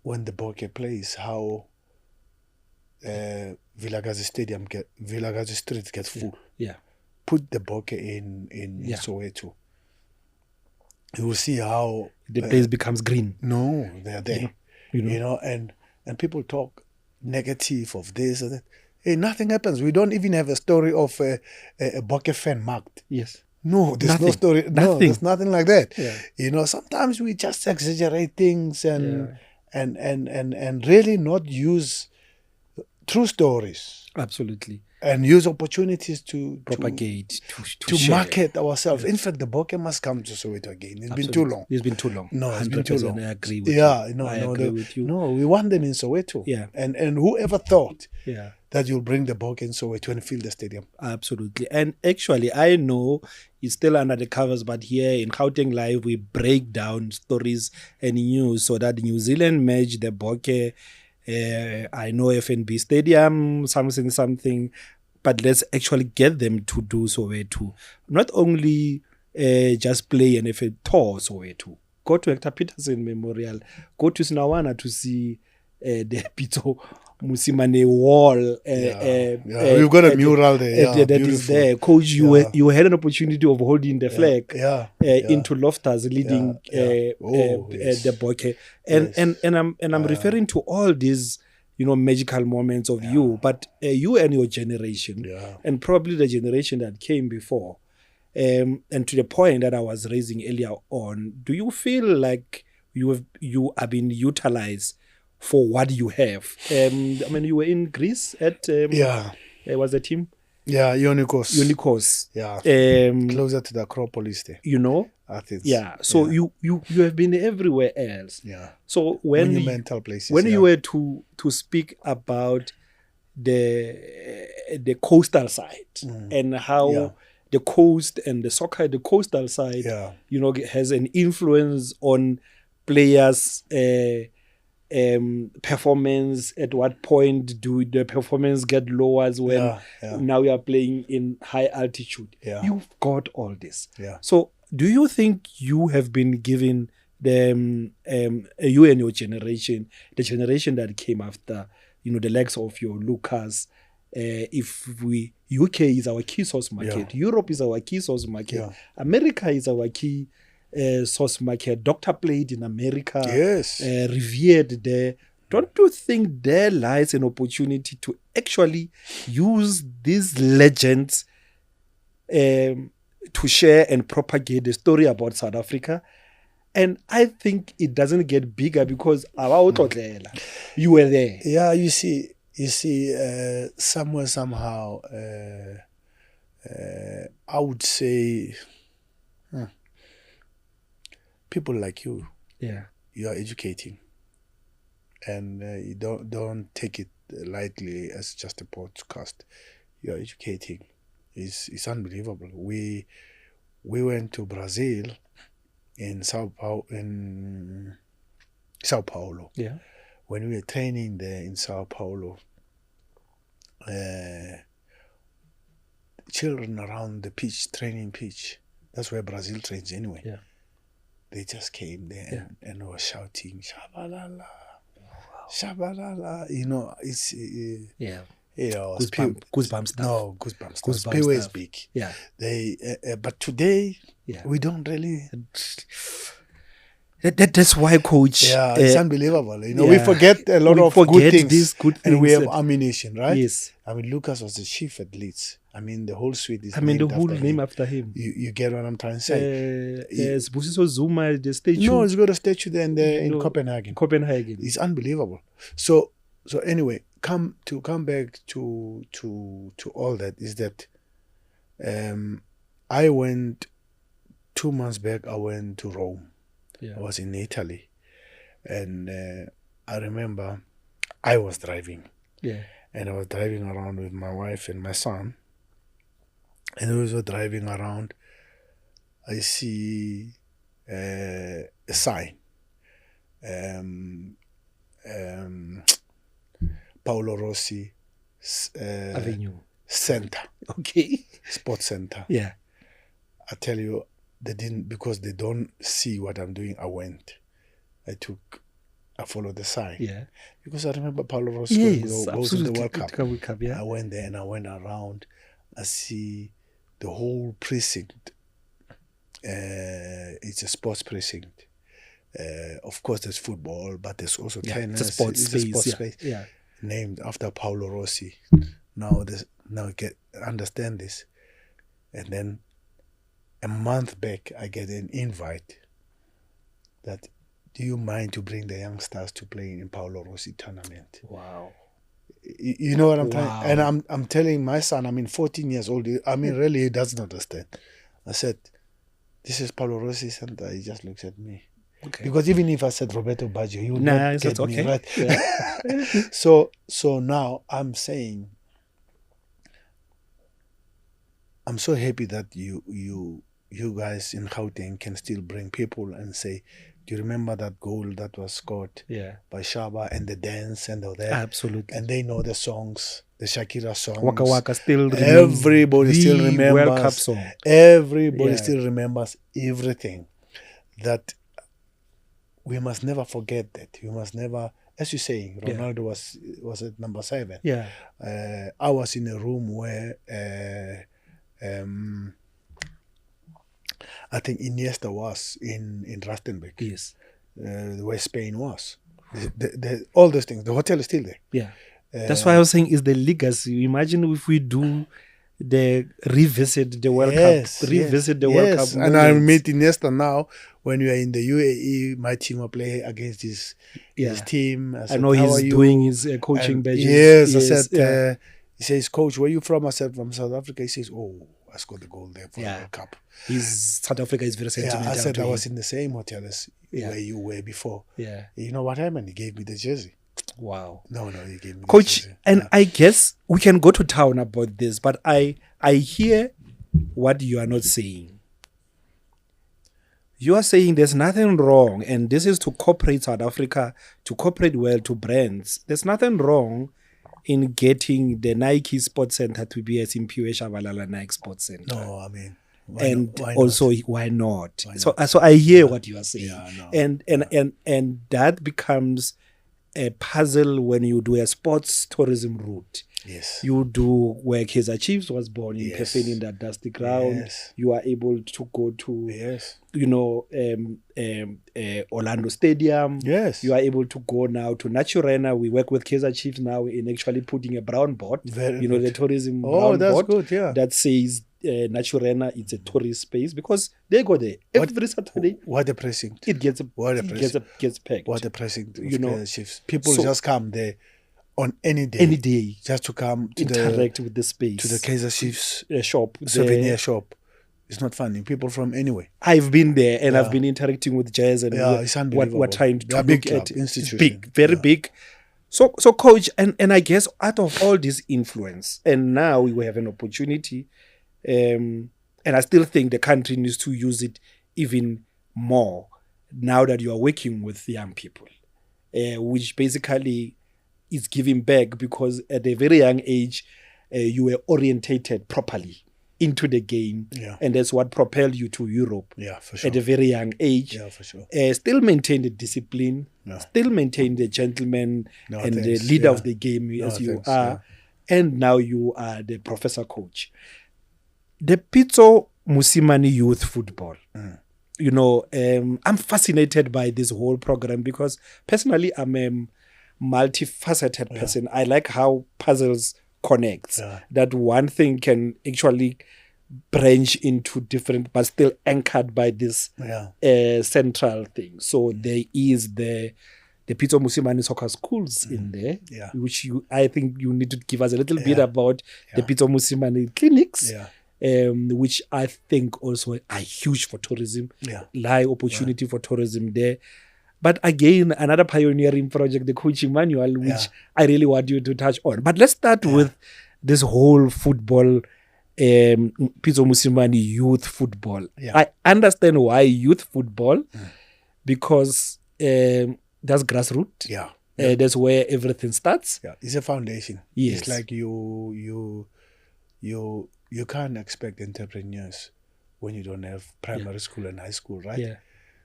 when the Bokke plays, how Vilakazi streets get full. Yeah. Put the Bokke in Soweto. You will see how the place becomes green. No, they're there. And people talk negative of this or that. Hey, nothing happens. We don't even have a story of a Bokke fan marked. Yes. No, there's no story. No, there's nothing like that. Yeah. Sometimes we just exaggerate things and really not use true stories. Absolutely. And use opportunities to propagate, to market ourselves. In fact, the Bokke must come to Soweto again. It's been too long. It's been too long. No, it's been too long. I agree with you. I agree with you. No, we want them in Soweto. Yeah. And whoever thought that you'll bring the Bokke in Soweto and fill the stadium. Absolutely. And actually, I know it's still under the covers, but here in Gauteng Live, we break down stories and news so that New Zealand match, the Bokke, I know FNB Stadium, something, but let's actually get them to do Soweto. Not only just play an FA tour Soweto. Go to Hector Peterson Memorial. Go to Sinawana to see the Pitso Mosimane wall. We've got a mural there. That is there. Coach, you had an opportunity of holding the flag into Loftus, leading the Bokke. And I'm referring to all these, magical moments of you, but you and your generation, and probably the generation that came before, and to the point that I was raising earlier on, do you feel like you are being utilized for what you have? You were in Greece at was the team? Yeah, Ionikos. Yeah. Closer to the Acropolis there. Athens. Yeah. So you have been everywhere else. Yeah. So when monumental places. When you were to speak about the coastal side and how the coast and the soccer, the coastal side, has an influence on players' performance? At what point do the performance get lower when now you are playing in high altitude? Yeah. You've got all this. Yeah. So do you think you have been given the you and your generation, the generation that came after, the likes of your Lucas, UK is our key source market, Europe is our key source market, America is our key source market, Doctor played in America, revered there. Don't you think there lies an opportunity to actually use these legends to share and propagate the story about South Africa? And I think it doesn't get bigger because you were there. Yeah, you see, somewhere, somehow, I would say, people like you, you are educating, and you don't take it lightly as just a podcast. You are educating. It's unbelievable. We went to Brazil. In Sao Paulo. Yeah. When we were training there in Sao Paulo, children around the pitch, training pitch, that's where Brazil trains anyway. Yeah. They just came there and were shouting, Shabalala, Shabalala. It's goosebumps stuff. No, goosebumps stuff. People is big. Yeah. But today, we don't really. That's why, coach. Yeah, it's unbelievable. We forget a lot of good things, and we have ammunition, right? Yes. I mean, Lucas was the chief at Leeds. I mean, the whole suite is. the whole name after him. You get what I'm trying to say? Yes, Busiso Zuma, the statue. No, it's got a statue there in Copenhagen. It's unbelievable. So anyway, come back to all that is that I went 2 months back. I went to Rome. Yeah. I was in Italy, and I remember I was driving. Yeah. And I was driving around with my wife and my son, and we were driving around. I see a sign. Paolo Rossi Avenue Center. Okay. Sports Center. Yeah. I tell you, they didn't, because they don't see what I'm doing. I followed the sign. Yeah. Because I remember Paolo Rossi goes to the World Cup. Yeah. I went there and I went around. I see the whole precinct. It's a sports precinct. Of course, there's football, but there's also tennis. It's a sports space. Yeah. Named after Paolo Rossi. Now understand this. And then a month back, I get an invite that, do you mind to bring the youngsters to play in Paolo Rossi tournament? Wow. You know what I'm trying? And I'm telling my son, 14 years old. Really, he doesn't understand. I said, this is Paolo Rossi Center. He just looks at me. Okay. Because even if I said Roberto Baggio, he would not get me right. Yeah. So now I'm saying, I'm so happy that you guys in Gauteng can still bring people and say, do you remember that goal that was scored by Shaba, and the dance and all that? Absolutely. And they know the songs, the Shakira songs. Waka Waka still everybody still remembers. World Cup song. Everybody still remembers everything. That we must never forget that. We must never, as you're saying, Ronaldo was at number 7. Yeah. I was in a room where I think Iniesta was in Rustenburg. Yes. Where Spain was. All those things. The hotel is still there. Yeah. That's why I was saying is the legacy. Imagine if we do revisit the World Cup. Revisit the World Cup. And I meet Iniesta now. When we are in the UAE, my team will play against his team. I know he's doing his coaching badges. Yes, I said, he says, Coach, where are you from? I said, from South Africa. He says, oh, I scored the goal there for the World Cup. South Africa is very sentimental. I said I was in the same hotel as where you were before. Yeah. You know what happened? He gave me the jersey. Wow. No, he gave me Coach, the jersey. and I guess we can go to town about this, but I hear what you are not saying. you are saying there's nothing wrong, and this is to cooperate South Africa, to cooperate well to brands. There's nothing wrong in getting the Nike Sports Center to be as Simpiwe Shabalala Nike Sports Center. No, I mean, why not? Why So, not? so I hear what you are saying, Yeah, no. and that becomes a puzzle when you do a sports tourism route. Yes. You do where Kaizer Chiefs was born in Pefeni, in that dusty ground. Yes. You are able to go to, Yes. you know, Orlando Stadium. Yes. You are able to go now to Naturena. We work with Kaizer Chiefs now in actually putting a brown board. Very you know, good. the tourism Oh, brown that's board good, yeah. that says Naturena, it's a tourist space, because they go there every Saturday. What a precinct. It gets packed. What a precinct. You know, Chiefs. People so- just come there on any day. Any day, Just to come to interact with the space. to the Kaizer Chiefs shop, souvenir there. shop. It's not funny. People from anywhere. I've been there and Yeah. I've been interacting with Jazz, and Yeah, it's unbelievable. we're trying to They're look big at club, institution. big, very big. So coach, and I guess out of all this influence, and now we have an opportunity, and I still think the country needs to use it even more now that you are working with young people, which basically is giving back, because at a very young age, you were orientated properly into the game, Yeah. and that's what propelled you to Europe Yeah, for sure. at a very young age. Yeah, for sure. Still maintain the discipline, Yeah. still maintain the gentleman No, and thanks. the leader Yeah. of the game No, as you thanks. are, and now you are the professor coach. The Pitso Mosimane youth football. You know, I'm fascinated by this whole program, because personally I'm a multifaceted person. I like how puzzles connect. Yeah. That one thing can actually branch into different, but still anchored by this Yeah. central thing. So there is the Pitso Mosimane soccer schools in there, Yeah. which I think you need to give us a little bit Yeah. about the Yeah. Pitso Mosimane clinics. Yeah. Which I think also are huge for tourism. Yeah. Lie opportunity for tourism there. But again, another pioneering project, the coaching manual, which Yeah. I really want you to touch on. But let's start with this whole football, Pitso Mosimane youth football. Yeah. I understand why youth football, because that's grassroots. Yeah. That's where everything starts. Yeah. It's a foundation. Yes. It's like you can't expect entrepreneurs when you don't have primary school and high school, right? Yeah,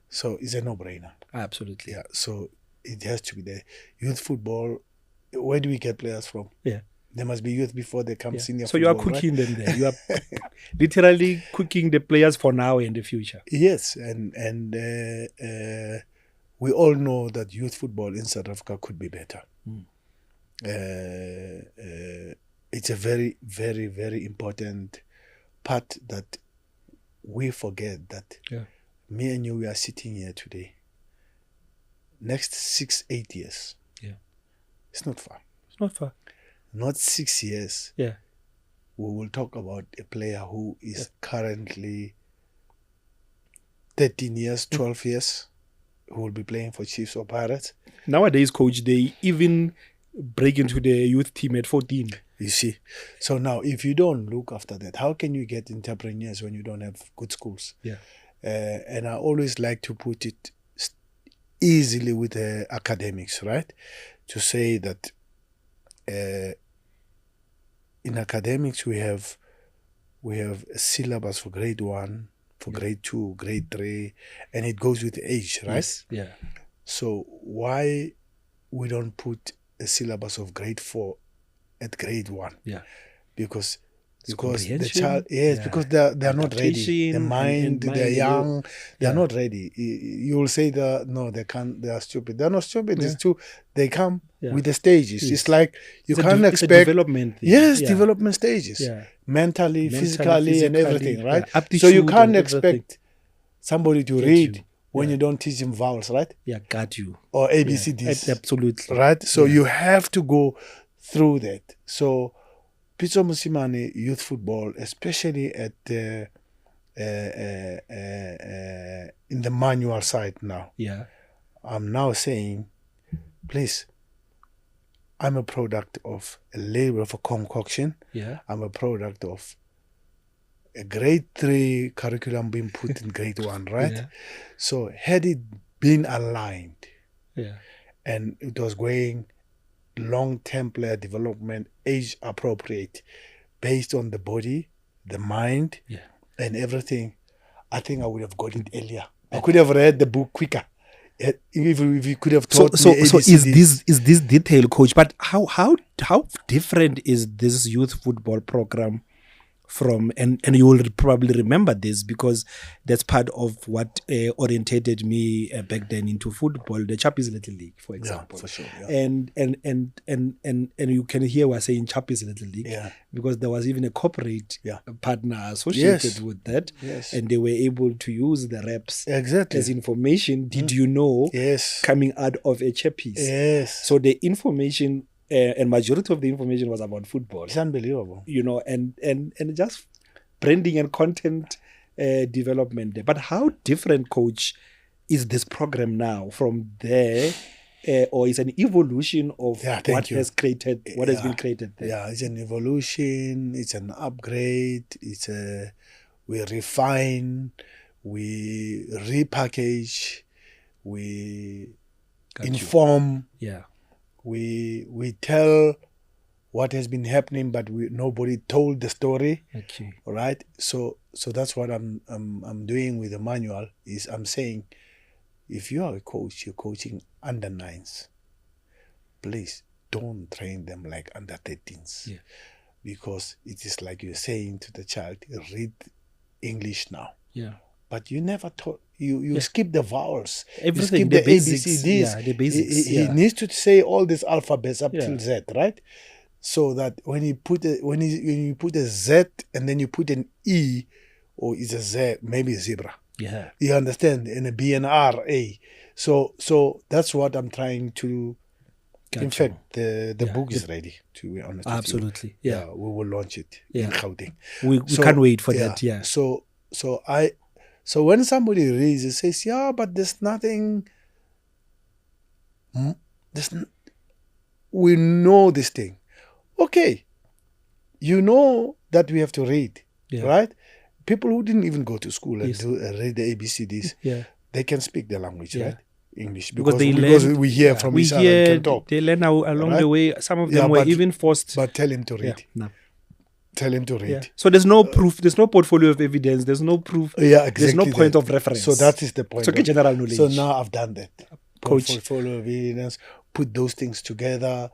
So it's a no-brainer. absolutely. Yeah. So it has to be there. Youth football. Where do we get players from? Yeah. There must be youth before they come Yeah. senior. So you are football, right? cooking them there. You are literally cooking the players for now and the future. Yes, and we all know that youth football in South Africa could be better. It's a very, very, very important part that we forget that me and you, we are sitting here today. Next 6-8 years. Yeah. It's not far. It's not far. Not 6 years. Yeah. We will talk about a player who is currently 13 years, 12 years, who will be playing for Chiefs or Pirates. Nowadays, coach, they even break into the youth team at 14. You see. So now, if you don't look after that, how can you get entrepreneurs when you don't have good schools? Yeah. And I always like to put it easily with the academics, right? To say that in academics we have a syllabus for grade 1, for grade 2, grade 3, and it goes with age, right? Yes. Yeah. So why we don't put a syllabus of grade 4 at grade 1? Yeah. Because the comprehension, child, because they are not ready. The mind, they're young, they are not ready. You will say no, they can't. They are stupid. They're not stupid. It's too. They come with the stages. Yes. It's like you It's can't a expect development thing. Yes, Yeah. development stages. Yeah. Mentally, physically, and everything, right? yeah. So you Aptitude can't and everything. expect somebody to Get read you. when you don't teach him vowels, right? Yeah, got you. Or ABCDs. Absolutely. Right? So you have to go through that. So Pitso Mosimane youth football, especially at in the manual side now. Yeah. I'm now saying, please, I'm a product of a labor for concoction. Yeah. I'm a product of a grade 3 curriculum being put in grade 1, right? Yeah. So had it been aligned Yeah. and it was going long-term player development, age appropriate, based on the body, the mind, Yeah. and everything, I think I would have got it earlier. I could have read the book quicker. If you could have taught So me ABCDs. is this detail, coach? But how different is this youth football program from, and you will probably remember this because that's part of what orientated me back then into football, the Chappies Little League, for example. Yeah, for sure. Yeah. And you can hear we're saying Chappies Little League, Yeah. because there was even a corporate Yeah. partner associated Yes. with that, Yes. and they were able to use the reps Exactly. as information. Did you know? Yes. Coming out of a Chappies. Yes. So the information and majority of the information was about football. It's unbelievable. You know, and just branding and content development there. But how different, coach, is this program now from there, or is an evolution of what has created, what has been created there? Yeah, it's an evolution. It's an upgrade. We refine, we repackage, we inform. Yeah. We tell what has been happening, but nobody told the story. Okay. All right. So that's what I'm doing with the manual. Is I'm saying, if you are a coach, you're coaching under 9s. Please don't train them like under 13s. Yeah. Because it is like you're saying to the child, read English now. Yeah. But you never taught. You skip the vowels. Everything, you skip the the basics. ABCDs. Yeah, the basics. He needs to say all these alphabets up till Z, right? So that when you put a Z and then you put an E, or it's a Z, maybe a zebra. Yeah. You understand? And a B and R, A. So that's what I'm trying to. In fact, the book is ready, to be honest. Absolutely. With you. Yeah, we will launch it in Gauteng. We can't wait for that. Yeah. So when somebody reads it, says, yeah, but there's nothing. We know this thing. Okay. You know that we have to read, right? People who didn't even go to school and read the ABCDs, they can speak the language, right? English, because we hear from each other and can talk. They learn along the way. Some of them were even forced. But tell him to read. No. Tell him to read. Yeah. So there's no proof. There's no portfolio of evidence. There's no proof. Yeah, exactly. There's no point of reference. So that is the point. So get general knowledge. So now I've done that. Coach. Portfolio of evidence. Put those things together,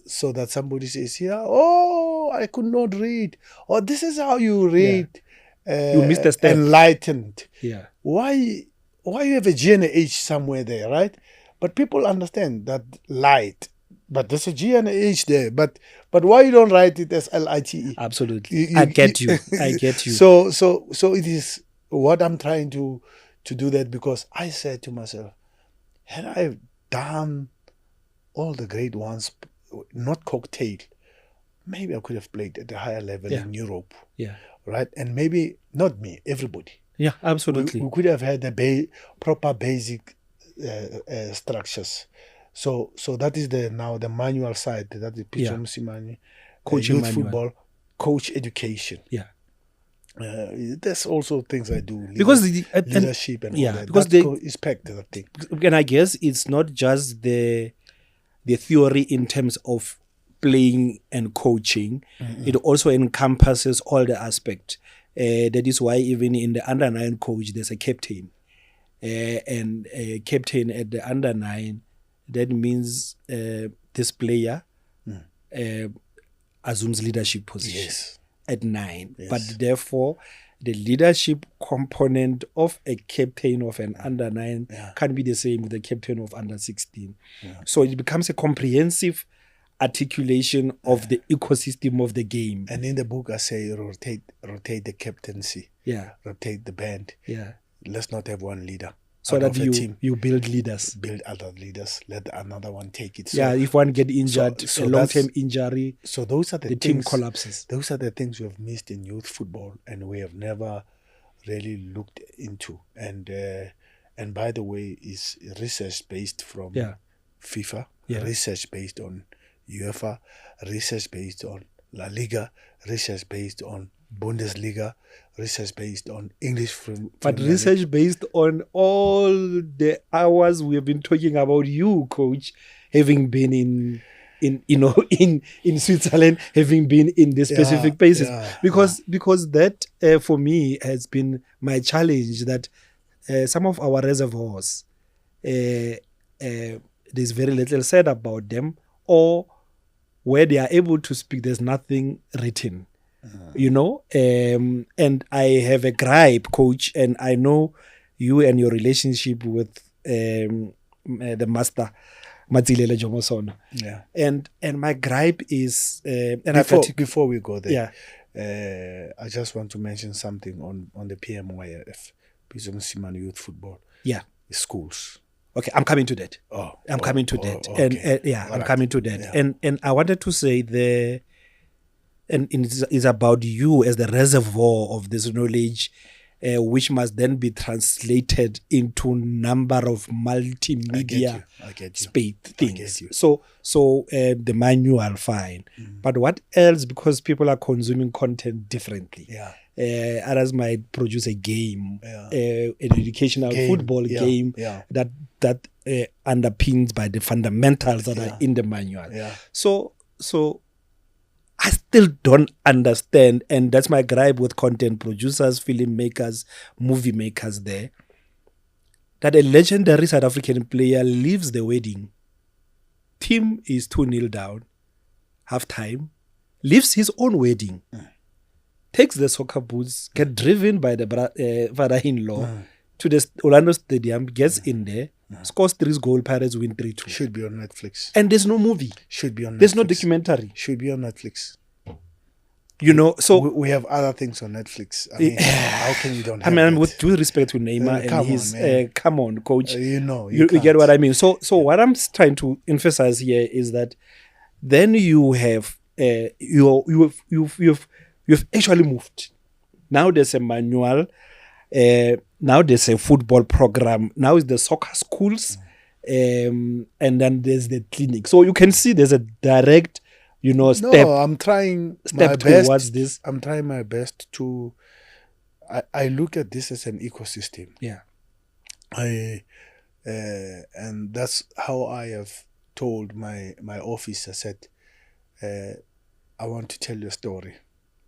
so that somebody says, "Yeah, oh, I could not read," or "This is how you read." You missed a step. Enlightened. Yeah. Why you have a G and a H somewhere there, right? But people understand that light. But there's a G and a H there. But why you don't write it as LITE? Absolutely. I get you. I get you. So it is what I'm trying to do that, because I said to myself, had I done all the grade ones, not cocktail, maybe I could have played at a higher level in Europe. Yeah. Right? And maybe not me, everybody. Yeah, absolutely. We could have had the proper basic structures. So that is the manual side. That is Pitso Mosimane, coaching youth manual. football, coach education. Yeah. There's also things I do because leadership and all that. Because that's expected, I think. And I guess it's not just the theory in terms of playing and coaching. Mm-hmm. It also encompasses all the aspects. That is why even in the under 9 coach, there's a captain, and a captain at the under 9. That means this player assumes leadership position at 9. Yes. But therefore, the leadership component of a captain of an under 9 can be the same with the captain of under 16. Yeah. So it becomes a comprehensive articulation of the ecosystem of the game. And in the book, I say rotate the captaincy. Yeah. Rotate the band. Yeah. Let's not have one leader. So that you build leaders. Build other leaders. Let another one take it. So, if one get injured, a long-term injury, so those are the team collapses. Those are the things we have missed in youth football, and we have never really looked into. And by the way, is research based from FIFA, research based on UEFA, research based on La Liga, research based on Bundesliga, research based on English but research based on all the hours we have been talking about you, coach, having been in Switzerland, having been in the specific places, because that for me has been my challenge, that some of our reservoirs, there's very little said about them, or where they are able to speak, there's nothing written. And I have a gripe, coach, and I know you and your relationship with the master, Matsilele Jomosona. Yeah. And my gripe is... before we go there, I just want to mention something on the PMYF, Pitso Mosimane Youth Football. Yeah. Schools. Okay, I'm coming to that. I'm coming to that. Okay. I'm coming to that. Yeah. And I wanted to say and it's about you as the reservoir of this knowledge, which must then be translated into number of multimedia space things. So the manual, fine. But what else? Because people are consuming content differently. Yeah. Others might produce a game, an educational football game that underpins by the fundamentals that are in the manual. Yeah. So I still don't understand, and that's my gripe with content producers, filmmakers, movie makers there, that a legendary South African player leaves the wedding. Team is 2-0 down, half time, leaves his own wedding, takes the soccer boots, get driven by the father-in-law to the Orlando Stadium, gets in there, scores 3 goals, Pirates win 3-2. Should be on Netflix. And there's no movie. Should be on Netflix. There's no documentary. Should be on Netflix. So we have other things on Netflix. I mean, how can you don't have that? With due respect to Neymar and his... come on, coach. You get what I mean. So what I'm trying to emphasize here is that then you have... you've actually moved. Now there's a manual. Now there's a football program. Now it's the soccer schools. And then there's the clinic. So you can see there's a direct... step. No, I'm trying my best towards this. I'm trying my best to. I look at this as an ecosystem. Yeah. And that's how I have told my office. I said, I want to tell you a story.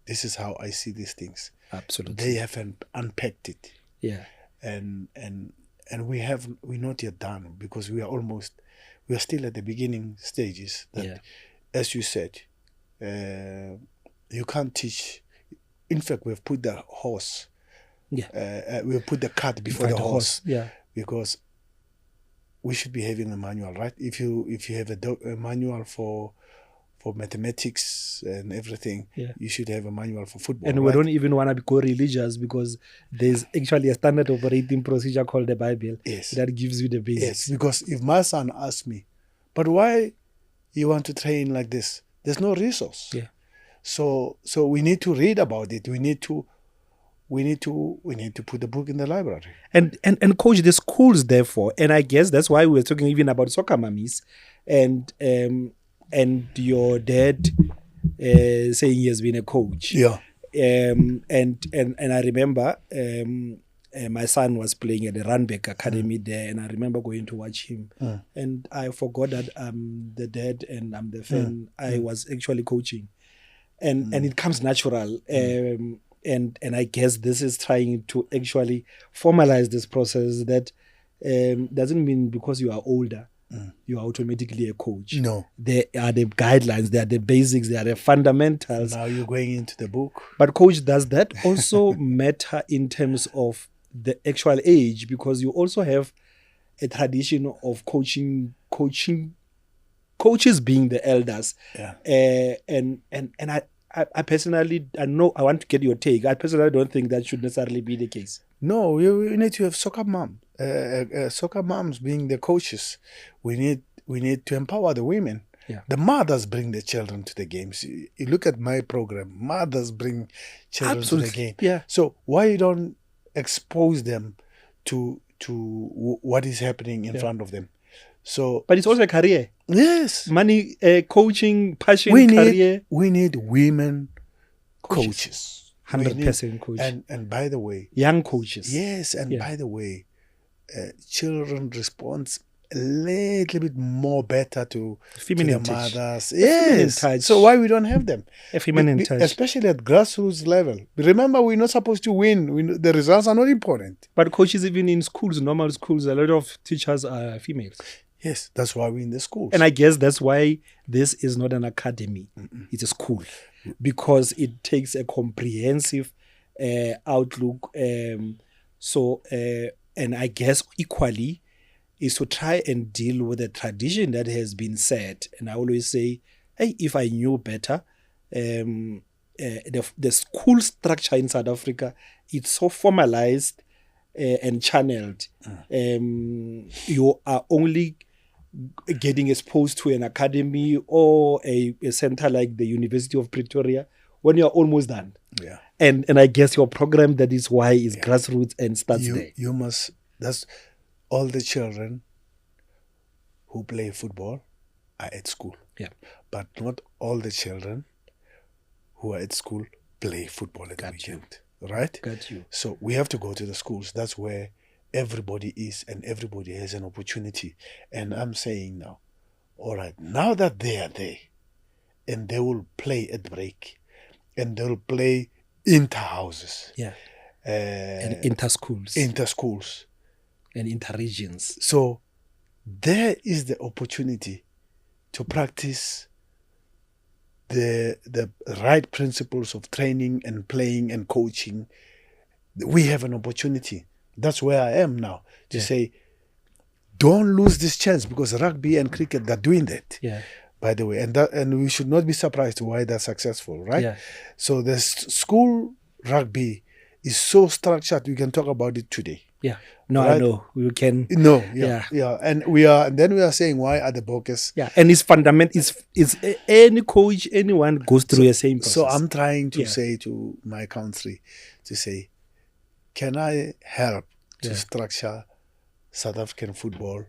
This is how I see these things. Absolutely. They have unpacked it. Yeah. And we're not yet done, because we are still at the beginning stages. That, as you said, you can't teach. In fact, we've put the horse. Yeah. We've put the cart before the horse. Yeah. Because we should be having a manual, right? If you have a manual for mathematics and everything, you should have a manual for football. And we don't even want to go religious, because there's actually a standard operating procedure called the Bible that gives you the basics. Yes, because if my son asks me, but why you want to train like this? There's no resource. Yeah. So we need to read about it. We need to put the book in the library. And coach, the schools therefore, and I guess that's why we're talking even about soccer mummies, and your dad saying he has been a coach. Yeah. And I remember my son was playing at the Randbeck Academy there, and I remember going to watch him. And I forgot that I'm the dad and I'm the fan. I was actually coaching. And it comes natural. And I guess this is trying to actually formalize this process that doesn't mean because you are older, you are automatically a coach. No. There are the guidelines, there are the basics, there are the fundamentals. Now you're going into the book. But coach, does that also matter in terms of the actual age? Because you also have a tradition of coaches being the elders. Yeah. And I personally, I want to get your take. I personally don't think that should necessarily be the case. No, we need to have soccer moms being the coaches. We need to empower the women. Yeah. The mothers bring the children to the games. You look at my program. Mothers bring children to the game. Yeah. So why you don't expose them to what is happening in front of them? So, but it's also a career. Yes. Money, coaching, passion, we career. We need women coaches. 100% coach. And by the way, young coaches. Yes, and by the way, children respond a little bit more better to the mothers. Yes. So why we don't have them? Touch. Especially at grassroots level. Remember, we're not supposed to win. The results are not important. But coaches, even in schools, normal schools, a lot of teachers are females. Yes, that's why we're in the schools. And I guess that's why this is not an academy. It's a school. Because it takes a comprehensive outlook. And I guess equally is to try and deal with the tradition that has been set. And I always say, hey, if I knew better, the school structure in South Africa, it's so formalized and channeled. You are only getting exposed to an academy or a center like the University of Pretoria when you're almost done. Yeah. And I guess your program, that is why, is grassroots and starts there. You must, that's all the children who play football are at school. Yeah. But not all the children who are at school play football at the weekend. Right? Got you. So we have to go to the schools. That's where everybody is, and everybody has an opportunity. And I'm saying now, all right, now that they are there, and they will play at break, and they'll play inter-houses. Yeah. And inter-schools. Inter-schools. And inter-regions. So there is the opportunity to practice the right principles of training and playing and coaching. We have an opportunity. That's where I am now, to say, don't lose this chance, because rugby and cricket, they're doing that. Yeah. By the way, and we should not be surprised why they're successful, right? Yeah. So the school rugby is so structured. We can talk about it today. Yeah. No, right? I know. We can. No. Yeah. And then we are saying, why are the Bokkers? Yeah. And it's fundamental. It's any coach, anyone goes through the same process. So I'm trying to say to my country, to say, can I help to structure South African football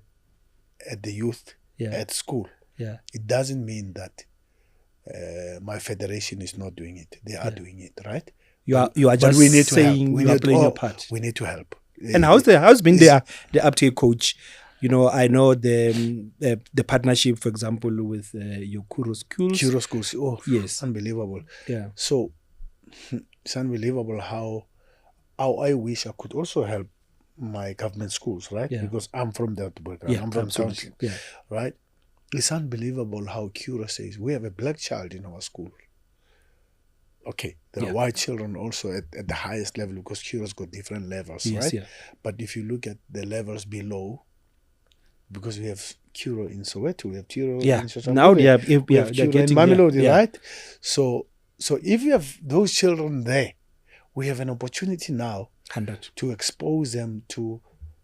at the youth, at school? Yeah. It doesn't mean that my federation is not doing it. They are doing it, right? You are just we need saying to help. You are playing your part. We need to help. And how's been the uptake, coach? You know, I know the partnership, for example, with your Kuro Schools. Kuro Schools. Oh, yes, unbelievable. Yeah. So it's unbelievable how I wish I could also help my government schools, right? Yeah. Because I'm from that background. I'm from township, right? It's unbelievable how Kuro says we have a black child in our school. Okay, there are white children also at the highest level, because Kuro's got different levels, right? Yeah. But if you look at the levels below, because we have Kuro in Soweto, we have Kuro in Shashamune, now we have Kuro in Mamelodi, right? So if you have those children there, we have an opportunity now 100 to expose them to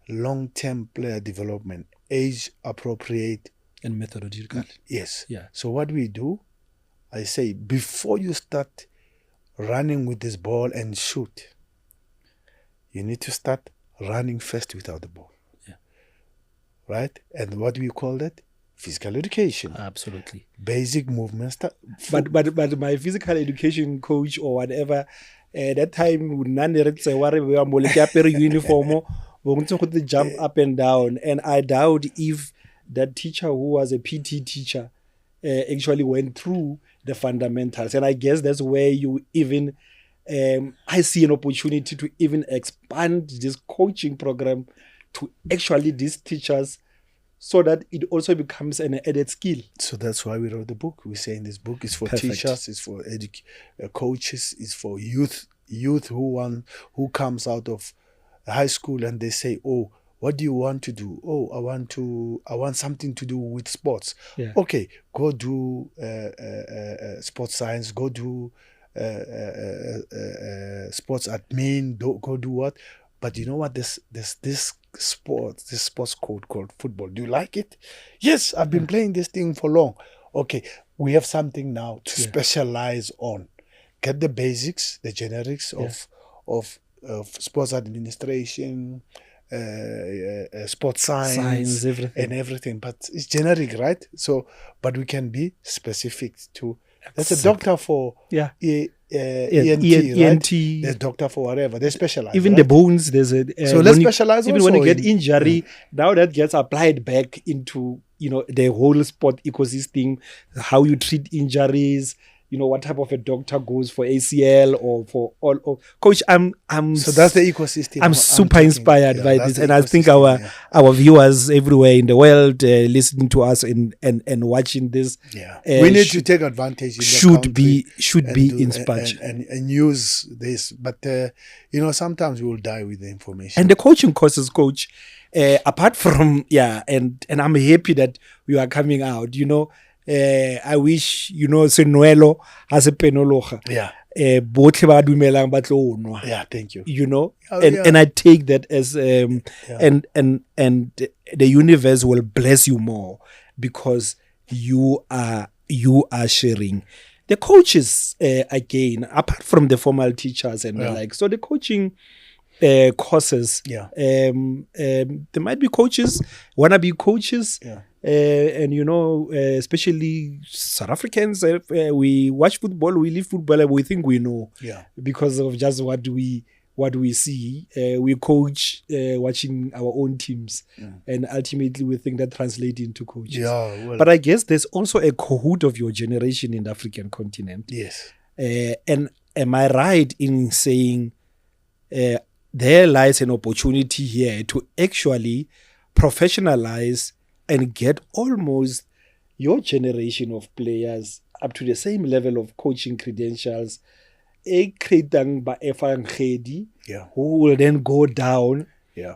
long-term player development, age-appropriate. And methodological. Yes. Yeah. So what we do, I say, before you start running with this ball and shoot, you need to start running first without the ball. Yeah. Right? And what do we call that? Physical education. Absolutely. Basic movements. But my physical education coach or whatever, that time uniform, jump up and down. And I doubt if that teacher who was a PT teacher actually went through the fundamentals. And I guess that's where you even, I see an opportunity to even expand this coaching program to actually these teachers, so that it also becomes an added skill. So that's why we wrote the book. We say in this book, it's for teachers, it's for coaches, it's for youth who comes out of high school and they say, oh, what do you want to do? Oh, I want something to do with sports. Yeah. Okay, go do sports science, go do sports admin, go do what? But you know what? This sports code called football. Do you like it? Yes, I've been playing this thing for long. Okay, we have something now to specialize on. Get the basics, the generics of sports administration, sports science and everything, but it's generic, right? So, but we can be specific to. That's a doctor for ENT. Right? There's doctor for whatever. They specialize. Even right? the bones, there's a so let's specialize. Even when you get injury, now that gets applied back into the whole sport ecosystem, how you treat injuries. What type of a doctor goes for ACL or for all. Coach, I'm so that's the ecosystem. I'm super inspired by this, and I think our viewers everywhere in the world listening to us and watching this, we need to take advantage. Should be inspired and use this. But sometimes we will die with the information. And the coaching courses, coach. Apart from and I'm happy that you are coming out. I wish Senuelo has a penologa. Both ba dumelang ba tlo nwa. Thank you. And I take that as and the universe will bless you more because you are sharing. The coaches again, apart from the formal teachers and the like, so the coaching courses, there might be coaches, wannabe coaches. And especially South Africans, we watch football, we live football, and we think we know, because of just what we see. We coach watching our own teams, and ultimately we think that translates into coaches. But I guess there's also a cohort of your generation in the African continent. Yes. And am I right in saying there lies an opportunity here to actually professionalize and get almost your generation of players up to the same level of coaching credentials, who will then go down,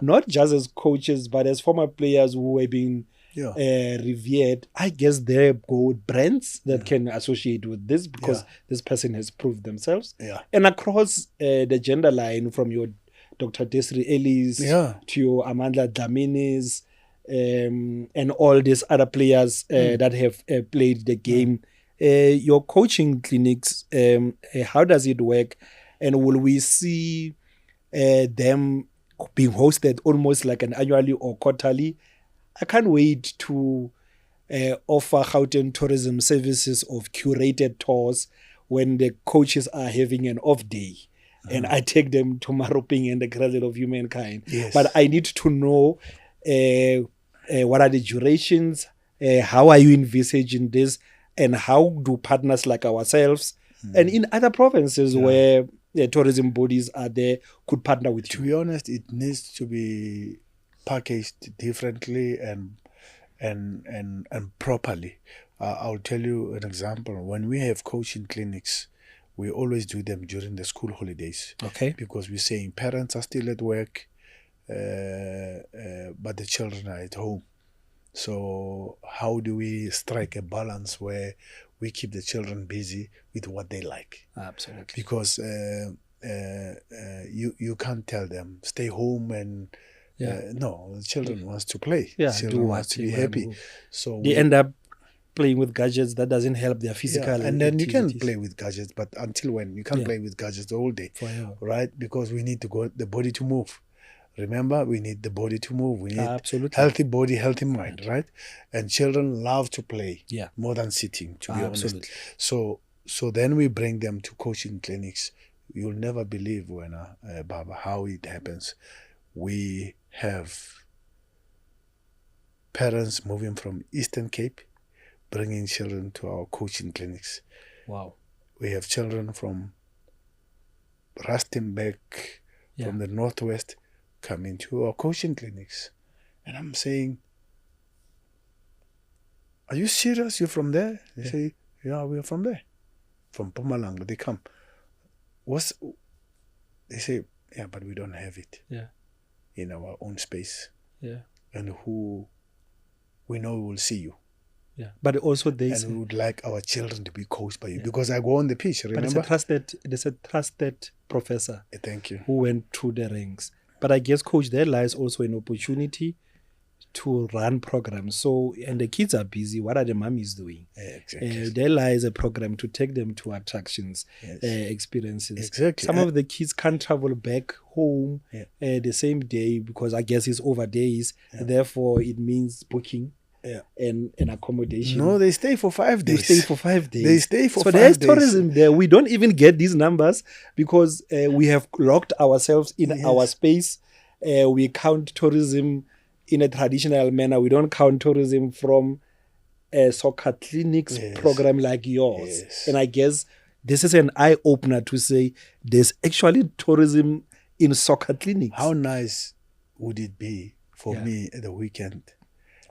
not just as coaches, but as former players who are being revered. I guess there go brands that can associate with this because this person has proved themselves. And across the gender line, from your Dr. Desiree Ellis to your Amanda Dlaminis, and all these other players that have played the game. Your coaching clinics, how does it work? And will we see them being hosted almost like an annually or quarterly? I can't wait to offer Gauteng tourism services of curated tours when the coaches are having an off day. And I take them to Maroping and the Cradle of Humankind. But I need to know what are the durations, how are you envisaging this, and how do partners like ourselves and in other provinces where tourism bodies are there could partner with you? To be honest, it needs to be packaged differently and properly. I'll tell you an example. When we have coaching clinics, we always do them during the school holidays. Because we're saying parents are still at work, but the children are at home. So how do we strike a balance where we keep the children busy with what they like? Absolutely. Because you can't tell them stay home and no, the children wants to play. Children wants to be happy. So they end up playing with gadgets that doesn't help their physical and then you can play with gadgets, but until when? You can't play with gadgets the whole day, right? Because we need the body to move. Remember, we need the body to move. We need healthy body, healthy mind, right? And children love to play more than sitting, to be honest. So then we bring them to coaching clinics. You'll never believe when Barba, how it happens. We have parents moving from Eastern Cape, bringing children to our coaching clinics. Wow. We have children from Rustenburg, from the Northwest, coming to our coaching clinics. And I'm saying, are you serious? You're from there? They say, yeah, we're from there. From Mpumalanga, they come. They say, yeah, but we don't have it in our own space. And who we know will see you. But also we would like our children to be coached by you because I go on the pitch, remember? But there's a trusted professor thank you, who went through the ranks. But I guess, coach, there lies also an opportunity to run programs. So, and the kids are busy. What are the mummies doing? Exactly. There lies a program to take them to attractions, experiences. Exactly. Some of the kids can't travel back home the same day because I guess it's over days. Therefore, it means booking. and accommodation. No, they stay for 5 days. They stay for 5 days. They stay for 5 days. So there's tourism there. We don't even get these numbers because we have locked ourselves in our space. We count tourism in a traditional manner. We don't count tourism from a soccer clinics program like yours. Yes. And I guess this is an eye-opener to say there's actually tourism in soccer clinics. How nice would it be for me at the weekend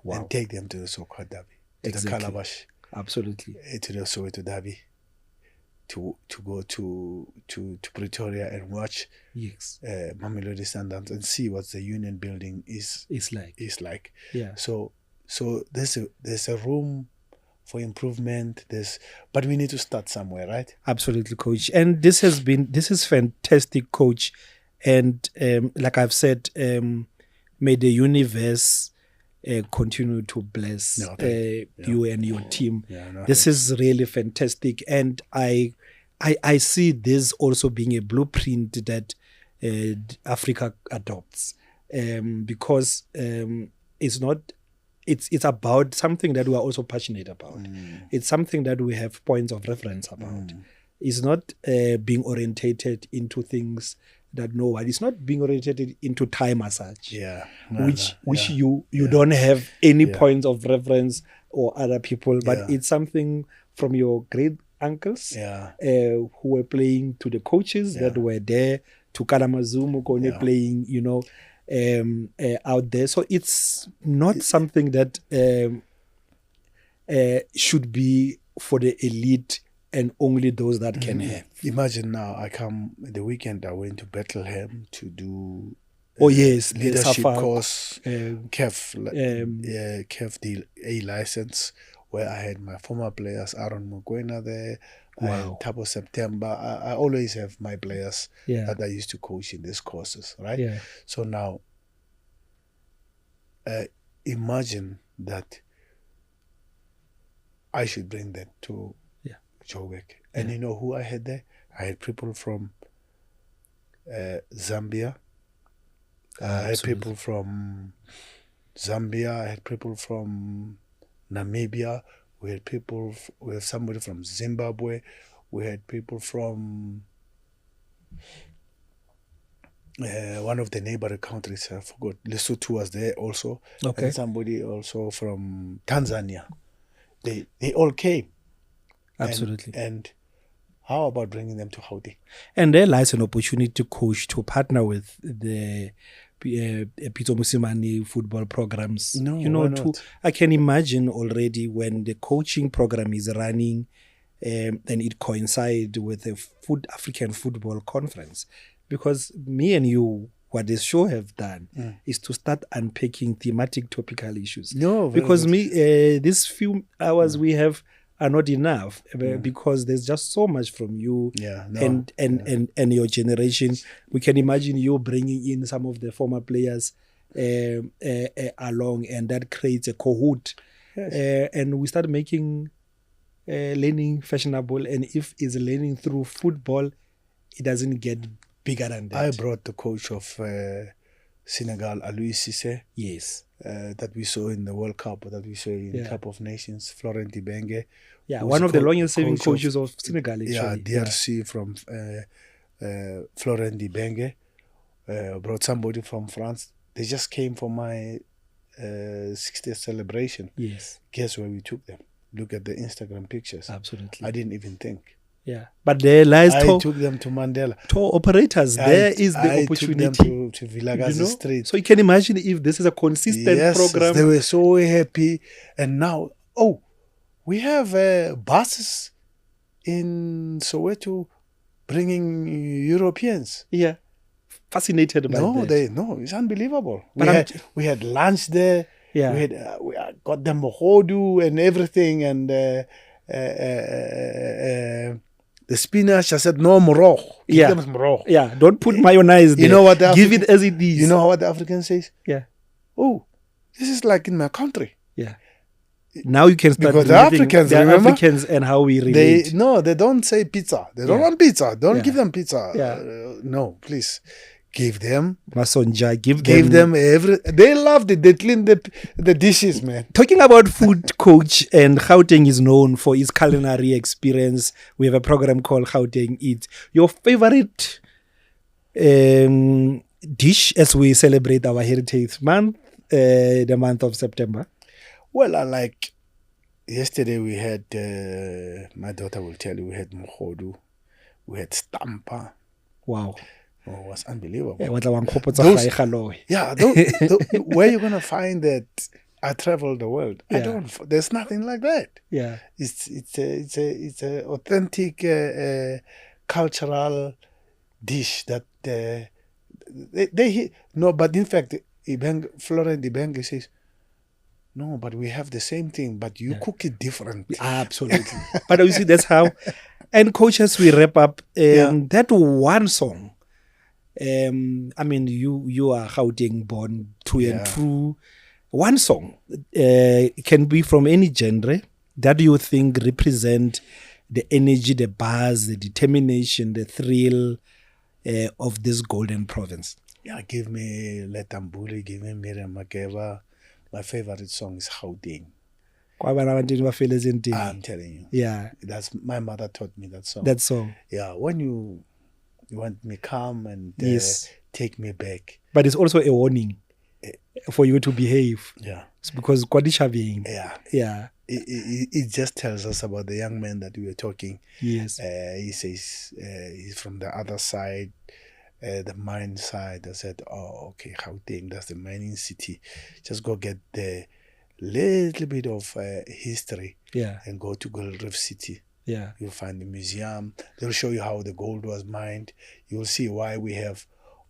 and take them to the soccer derby, to the Calabash, absolutely, to the Soweto derby, to go to Pretoria and watch Mamelodi Sundowns and see what the Union Building is like. Yeah. So there's a room for improvement. But we need to start somewhere, right? Absolutely, coach. And this is fantastic, coach. And like I've said, may the universe continue to bless you and your team. This is really fantastic. And I see this also being a blueprint that Africa adopts, because it's about something that we are also passionate about. It's something that we have points of reference about. It's not being orientated into things that it's not being orientated into Thai massage, which you don't have any points of reference or other people, but it's something from your great uncles who were playing, to the coaches that were there, to Kalamazoo playing, out there. So it's not something that should be for the elite and only those that can have. Imagine now, the weekend I went to Bethlehem to do leadership course, CAF A license, where I had my former players, Aaron Mokwena there, and Thabo September. I always have my players that I used to coach in these courses, right? Yeah. So now, imagine that I should bring them to Joburg. And you know who I had there? I had people from Zambia. I had people from Zambia. I had people from Namibia. We had somebody from Zimbabwe. We had people from one of the neighboring countries. I forgot. Lesotho was there also. And somebody also from Tanzania. They all came. Absolutely. And how about bringing them to Gauteng? And there lies an opportunity to coach, to partner with the Pitso Mosimane football programs. I can imagine already when the coaching program is running, and it coincides with the African Football Conference. Because me and you, what this show have done is to start unpacking thematic topical issues. Because these few hours we have are not enough, because there's just so much from you and your generation. We can imagine you bringing in some of the former players along, and that creates a cohort. And we start making learning fashionable. And if it's learning through football, it doesn't get bigger than that. I brought the coach of Senegal, Aloui Cisse. Yes. That we saw in the World Cup, that we saw in Cup of Nations, Florent Ibenge. Yeah, one of the longest serving coaches of Senegal, actually. Yeah, DRC from Florent Ibenge. Brought somebody from France. They just came for my 60th celebration. Yes. Guess where we took them? Look at the Instagram pictures. Absolutely. I didn't even think. Yeah, but there lies I took them to Mandela. Tour operators. There is the opportunity. I took them to Vilagazi Street. So you can imagine if this is a consistent program. They were so happy. And now, we have buses in Soweto bringing Europeans. Yeah, fascinated by that. No, it's unbelievable. But we had lunch there. Yeah, we got them a hodu and everything, and the spinach. I said no moroch. Give them moroch. Yeah, don't put mayonnaise there. You know what? Give it as it is. You know what the African says? Yeah. Oh, this is like in my country. Yeah. Now you can start because the Africans, remember? Africans and how we relate. They don't say pizza. They don't want pizza. Don't give them pizza. Yeah. No, please. Give them. Masonja, Give them every. They loved it. They cleaned the dishes, man. Talking about food, Coach, and Gauteng is known for its culinary experience. We have a program called Gauteng Eats. Your favorite dish as we celebrate our Heritage Month, the month of September? Well, I like. Yesterday we had. My daughter will tell you we had mohodu, we had stampa. Wow. Oh, it was unbelievable. Yeah, where you gonna find that? I travel the world. Yeah. I don't. There's nothing like that. Yeah, It's a authentic cultural dish that they no. But in fact, Florent Ibenge says, no, but we have the same thing, but you cook it different. absolutely. But you see, that's how. And Coach, as we wrap up, that one song. I mean, you are Gauteng born true and true. One song can be from any genre that you think represent the energy, the buzz, the determination, the thrill of this golden province. Yeah, give me Letambuli, give me Miriam Makeba. My favorite song is Gauteng. I'm telling you. Yeah. That's my mother taught me that song. That song. Yeah, when you want me come and take me back. But it's also a warning for you to behave. Yeah. It's because Kwadisha yeah. Yeah. It just tells us about the young man that we were talking. Yes. He says he's from the other side, the mine side. I said, oh, okay, Gauteng, that's the mining city. Just go get the little bit of history and go to Gold Reef City. Yeah. You'll find the museum. They'll show you how the gold was mined. You'll see why we have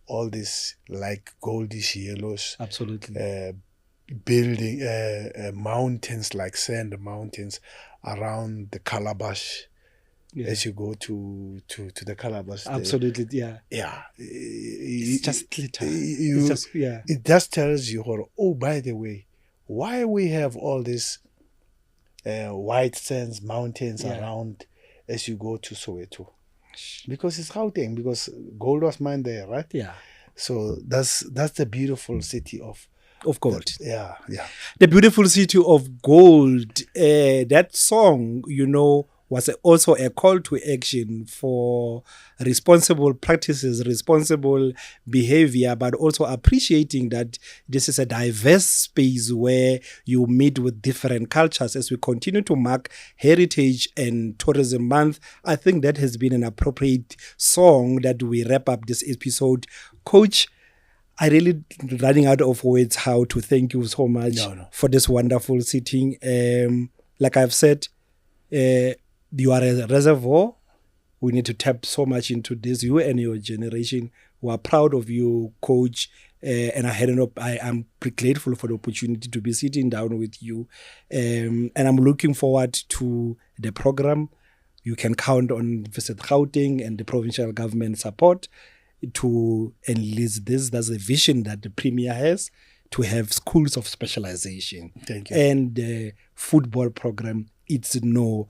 all this like goldish yellows. Absolutely. Building mountains like sand mountains around the Calabash. Yeah. As you go to the Calabash. Absolutely, yeah. It's just glitter. It just tells you, oh, by the way, why we have all this white sands, mountains around as you go to Soweto. Because it's Gauteng, because gold was mined there, right? Yeah. So that's the beautiful city of gold. Yeah. The beautiful city of gold. That song, was also a call to action for responsible practices, responsible behavior, but also appreciating that this is a diverse space where you meet with different cultures. As we continue to mark Heritage and Tourism Month, I think that has been an appropriate song that we wrap up this episode. Coach, I really running out of words how to thank you so much for this wonderful sitting. Like I've said, you are a reservoir. We need to tap so much into this. You and your generation, we are proud of you, Coach. And I am grateful for the opportunity to be sitting down with you. And I'm looking forward to the program. You can count on Visit Gauteng and the provincial government support to enlist this. That's the vision that the Premier has, to have schools of specialization. Thank you. And the football program, it's no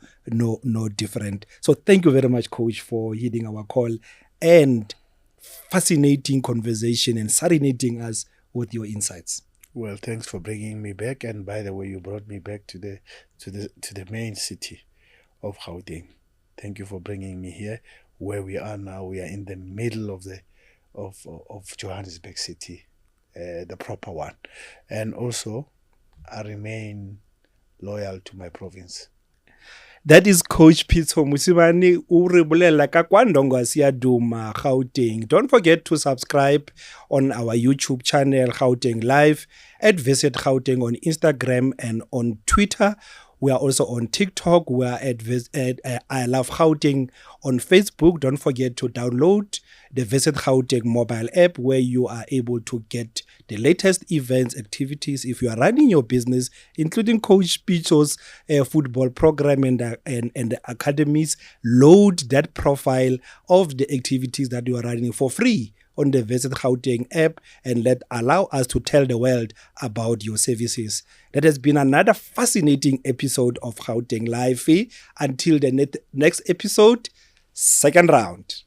different. So thank you very much, Coach, for heeding our call and fascinating conversation and serenading us with your insights. Well, thanks for bringing me back. And by the way, you brought me back to the main city of Gauteng. Thank you for bringing me here. Where we are now, we are in the middle of Johannesburg City, the proper one. And also, I remain loyal to my province. That is Coach Pitso Mosimane, urebulela ka kwandongo siyaduma Gauteng. Don't forget to subscribe on our YouTube channel Gauteng Live, at Visit Gauteng on Instagram and on Twitter. We are also on TikTok. We are at I Love Gauteng on Facebook. Don't forget to download the Visit Gauteng mobile app, where you are able to get the latest events, activities. If you are running your business, including Coach Pitso's football program and the academies, load that profile of the activities that you are running for free on the Visit Gauteng app, and allow us to tell the world about your services. That has been another fascinating episode of Gauteng Lifve. Until the next episode, second round.